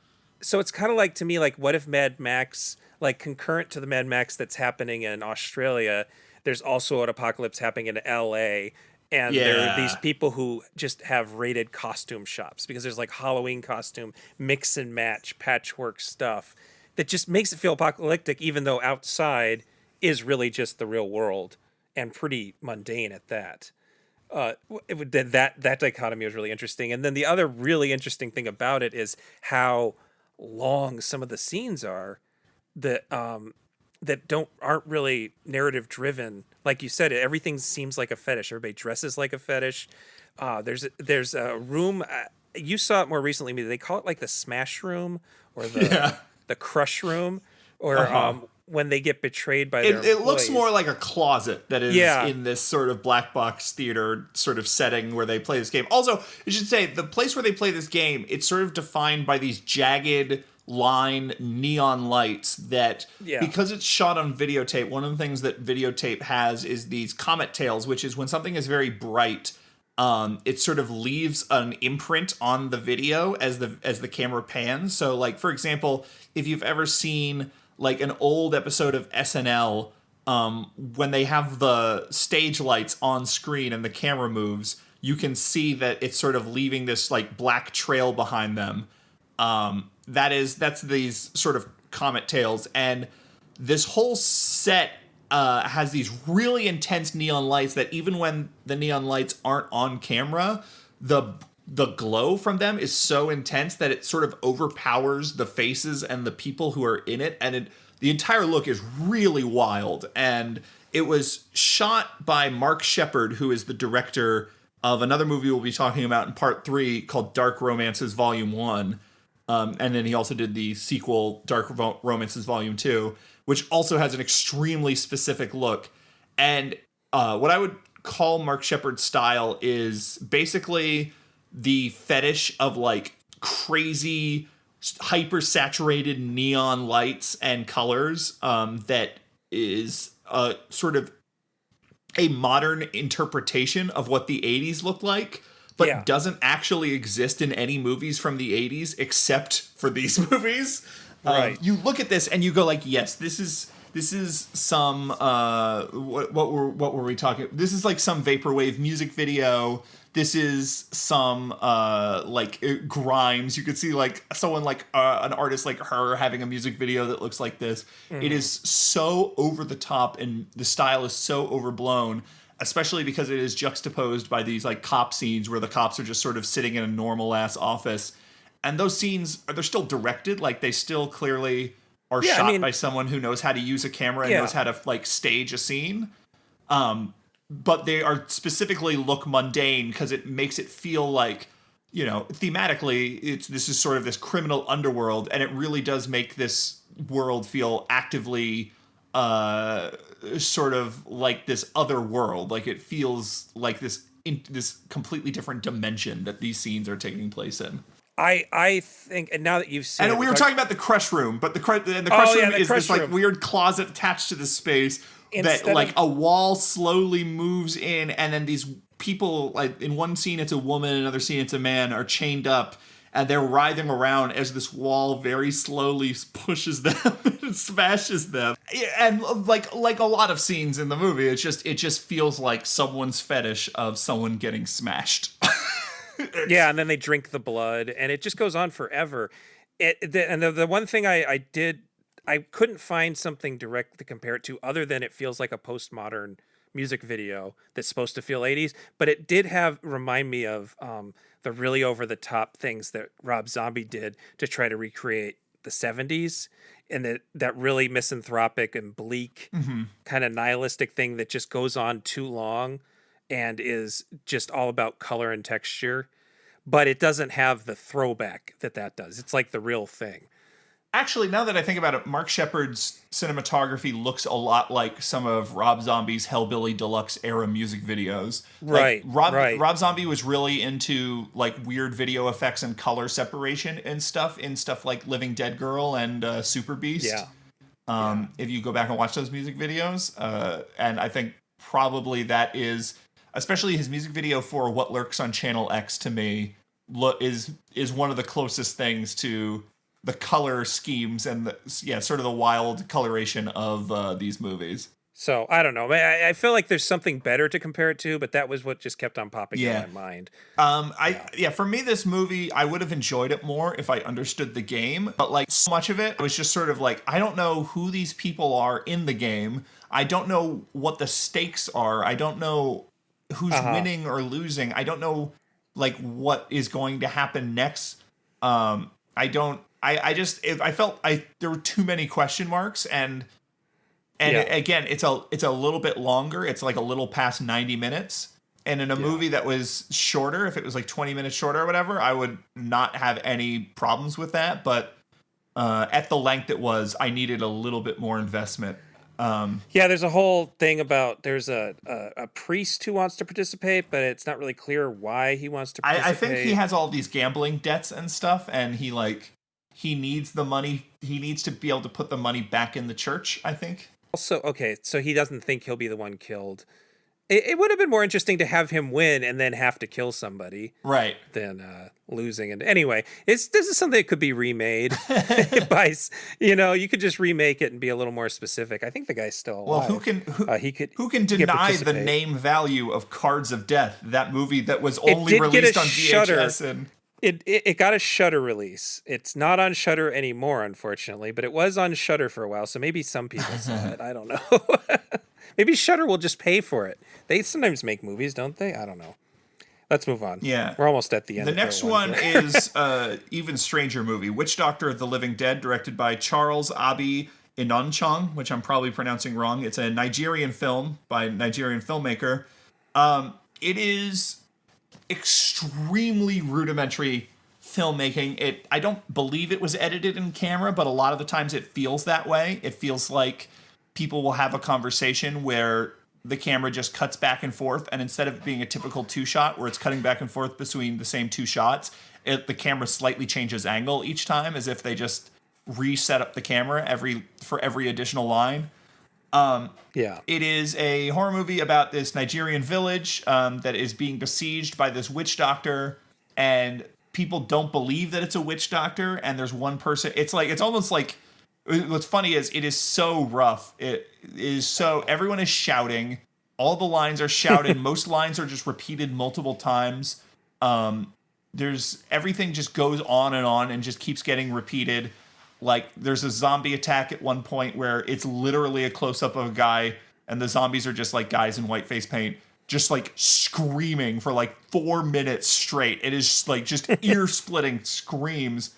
so it's kind of like, to me, like, what if Mad Max, like, concurrent to the Mad Max that's happening in Australia, there's also an apocalypse happening in LA. And there are these people who just have rated costume shops because there's like Halloween costume, mix and match, patchwork stuff that just makes it feel apocalyptic, even though outside is really just the real world and pretty mundane at that. That dichotomy was really interesting. And then the other really interesting thing about it is how long some of the scenes are that aren't really narrative driven. Like you said, everything seems like a fetish. Everybody dresses like a fetish. There's a room. You saw it more recently. They call it like the smash room or the crush room, or when they get betrayed by their It looks more like a closet that is Yeah. in this sort of black box theater sort of setting where they play this game. Also, I should say, the place where they play this game, it's sort of defined by these jagged line neon lights that, because it's shot on videotape, one of the things that videotape has is these comet tails, which is when something is very bright, it sort of leaves an imprint on the video as the camera pans. So, like, for example, if you've ever seen like an old episode of SNL, when they have the stage lights on screen and the camera moves, you can see that it's sort of leaving this like black trail behind them. That's these sort of comet tails, and this whole set has these really intense neon lights that even when the neon lights aren't on camera, the glow from them is so intense that it sort of overpowers the faces and the people who are in it, and the entire look is really wild. And it was shot by Mark Shepard, who is the director of another movie we'll be talking about in part 3 called Dark Romances Volume 1. And then he also did the sequel, Dark Romances Volume 2, which also has an extremely specific look. And what I would call Mark Shepard's style is basically the fetish of like crazy, hyper-saturated neon lights and colors that is sort of a modern interpretation of what the 80s looked like, but doesn't actually exist in any movies from the 80s except for these movies. Right. You look at this and you go like, yes, this is some what were we talking? This is like some vaporwave music video. This is some like Grimes. You could see like someone like an artist like her having a music video that looks like this. Mm-hmm. It is so over the top and the style is so overblown, especially because it is juxtaposed by these like cop scenes where the cops are just sort of sitting in a normal ass office. And those scenes, they're still directed, like they still clearly are shot by someone who knows how to use a camera and knows how to like stage a scene. But they are specifically look mundane because it makes it feel like, you know, thematically, this is sort of this criminal underworld, and it really does make this world feel actively sort of like this other world. Like it feels like this completely different dimension that these scenes are taking place in. I think, and now that you've seen and it, we were talking about the crush room, but the crush room is this like room. weird closet attached to this space that like a wall slowly moves in, and then these people, like in one scene it's a woman, another scene it's a man, are chained up, and they're writhing around as this wall very slowly pushes them and smashes them. And like a lot of scenes in the movie, it just feels like someone's fetish of someone getting smashed. Yeah, and then they drink the blood, and it just goes on forever. The one thing I couldn't find something direct to compare it to, other than it feels like a postmodern music video that's supposed to feel 80s, but it did remind me of the really over the top things that Rob Zombie did to try to recreate the 70s, and that really misanthropic and bleak kind of nihilistic thing that just goes on too long and is just all about color and texture, but it doesn't have the throwback that does. It's like the real thing. Actually, now that I think about it, Mark Shepard's cinematography looks a lot like some of Rob Zombie's Hellbilly Deluxe era music videos. Right, right. Rob Zombie was really into like weird video effects and color separation and stuff in stuff like Living Dead Girl and Super Beast. Yeah. If you go back and watch those music videos, and I think probably that is, especially his music video for What Lurks on Channel X to me, is one of the closest things to the color schemes and sort of the wild coloration of these movies. So I don't know. I feel like there's something better to compare it to, but that was what just kept on popping in my mind. For me, this movie, I would have enjoyed it more if I understood the game. But like so much of it was just sort of like, I don't know who these people are in the game. I don't know what the stakes are. I don't know who's winning or losing. I don't know like what is going to happen next. I felt there were too many question marks, and again, it's a little bit longer. It's like a little past 90 minutes. And in a movie that was shorter, if it was like 20 minutes shorter or whatever, I would not have any problems with that. But at the length it was, I needed a little bit more investment. There's a whole thing about there's a priest who wants to participate, but it's not really clear why he wants to participate. I think he has all these gambling debts and stuff, and he needs the money. He needs to be able to put the money back in the church, I think. Also, okay, so he doesn't think he'll be the one killed. It would have been more interesting to have him win and then have to kill somebody, right? Than losing. And anyway, this is something that could be remade. You could just remake it and be a little more specific. I think the guy's still alive. Well, who can deny the name value of Cards of Death? That movie that was only released on VHS and. It got a Shudder release. It's not on Shudder anymore, unfortunately, but it was on Shudder for a while, so maybe some people saw it. I don't know. Maybe Shudder will just pay for it. They sometimes make movies, don't they? I don't know. Let's move on. Yeah. We're almost at the end. The next one is even stranger movie, Witch Doctor of the Living Dead, directed by Charles Abi Inonchong, which I'm probably pronouncing wrong. It's a Nigerian film by a Nigerian filmmaker. It is extremely rudimentary filmmaking. I don't believe it was edited in camera, but a lot of the times it feels that way. It feels like people will have a conversation where the camera just cuts back and forth, and instead of being a typical two-shot where it's cutting back and forth between the same two shots, the camera slightly changes angle each time, as if they just reset up the camera for every additional line. It is a horror movie about this Nigerian village that is being besieged by this witch doctor, and people don't believe that it's a witch doctor, and there's one person. It's almost like, what's funny is it is so rough. It is so, everyone is shouting. All the lines are shouted. Most lines are just repeated multiple times. Everything just goes on and just keeps getting repeated. Like, there's a zombie attack at one point where it's literally a close-up of a guy, and the zombies are just like guys in white face paint, just like screaming for like 4 minutes straight. It is like just ear-splitting screams.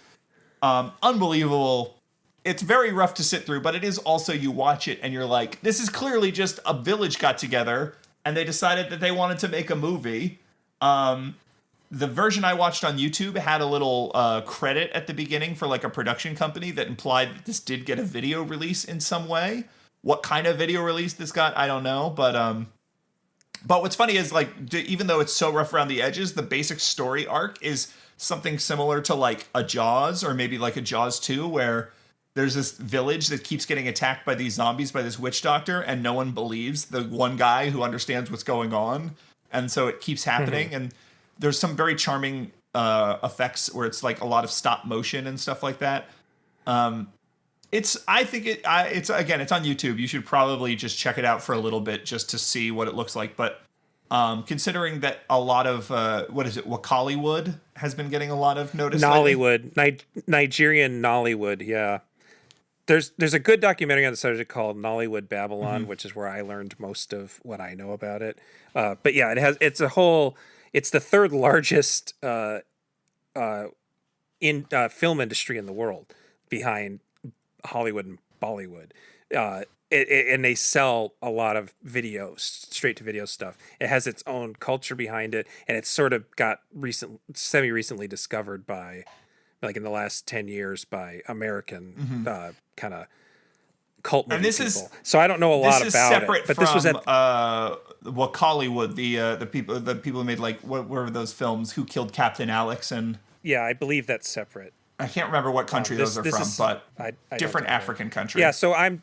Unbelievable. It's very rough to sit through, but it is also, you watch it and you're like, this is clearly just a village got together and they decided that they wanted to make a movie. The version I watched on YouTube had a little credit at the beginning for like a production company that implied that this did get a video release in some way. What kind of video release this got, I don't know. But what's funny is, like, even though it's so rough around the edges, the basic story arc is something similar to like a Jaws, or maybe like a Jaws 2, where there's this village that keeps getting attacked by these zombies by this witch doctor, and no one believes the one guy who understands what's going on. And so it keeps happening. And there's some very charming effects where it's like a lot of stop motion and stuff like that. It's on YouTube. You should probably just check it out for a little bit just to see what it looks like. But considering that a lot of Wakaliwood has been getting a lot of notice. Nollywood, Nigerian Nollywood, yeah. There's a good documentary on the subject called Nollywood Babylon, which is where I learned most of what I know about it. But yeah, it's the third largest film industry in the world, behind Hollywood and Bollywood. And they sell a lot of videos, straight to video stuff. It has its own culture behind it, and it's sort of got semi-recently discovered by, like in the last 10 years, by American kind of cult movie people. So I don't know a lot about it. But this was at Wakaliwood, the people who made, like, what were those films? Who Killed Captain Alex? And yeah, I believe that's separate. I can't remember what country those are from, but I different African country. Yeah, so I'm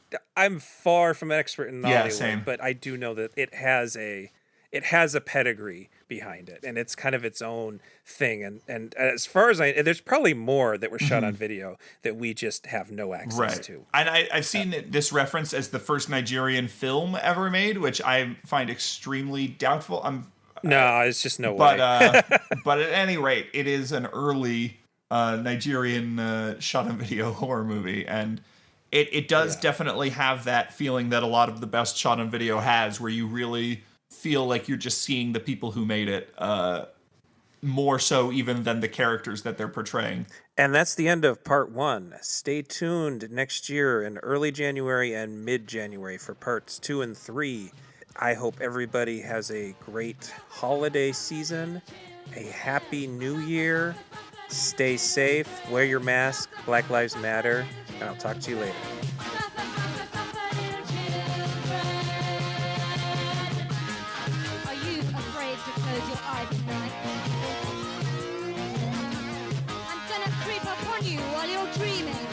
far from an expert in Nollywood, same. But I do know that it has a pedigree behind it, and it's kind of its own thing. And as far as there's probably more that were shot on video that we just have no access to. And I've seen this reference as the first Nigerian film ever made, which I find extremely doubtful. It's just no way. But at any rate, it is an early Nigerian shot on video horror movie, and it does definitely have that feeling that a lot of the best shot on video has, where you really feel like you're just seeing the people who made it, more so even than the characters that they're portraying. And that's the end of part 1. Stay tuned next year in early January and mid-January for parts 2 and 3. I hope everybody has a great holiday season, a happy new year. Stay safe, wear your mask, Black Lives Matter, and I'll talk to you later. Are you afraid to close your eyes at night? I'm gonna creep up on you while you're dreaming.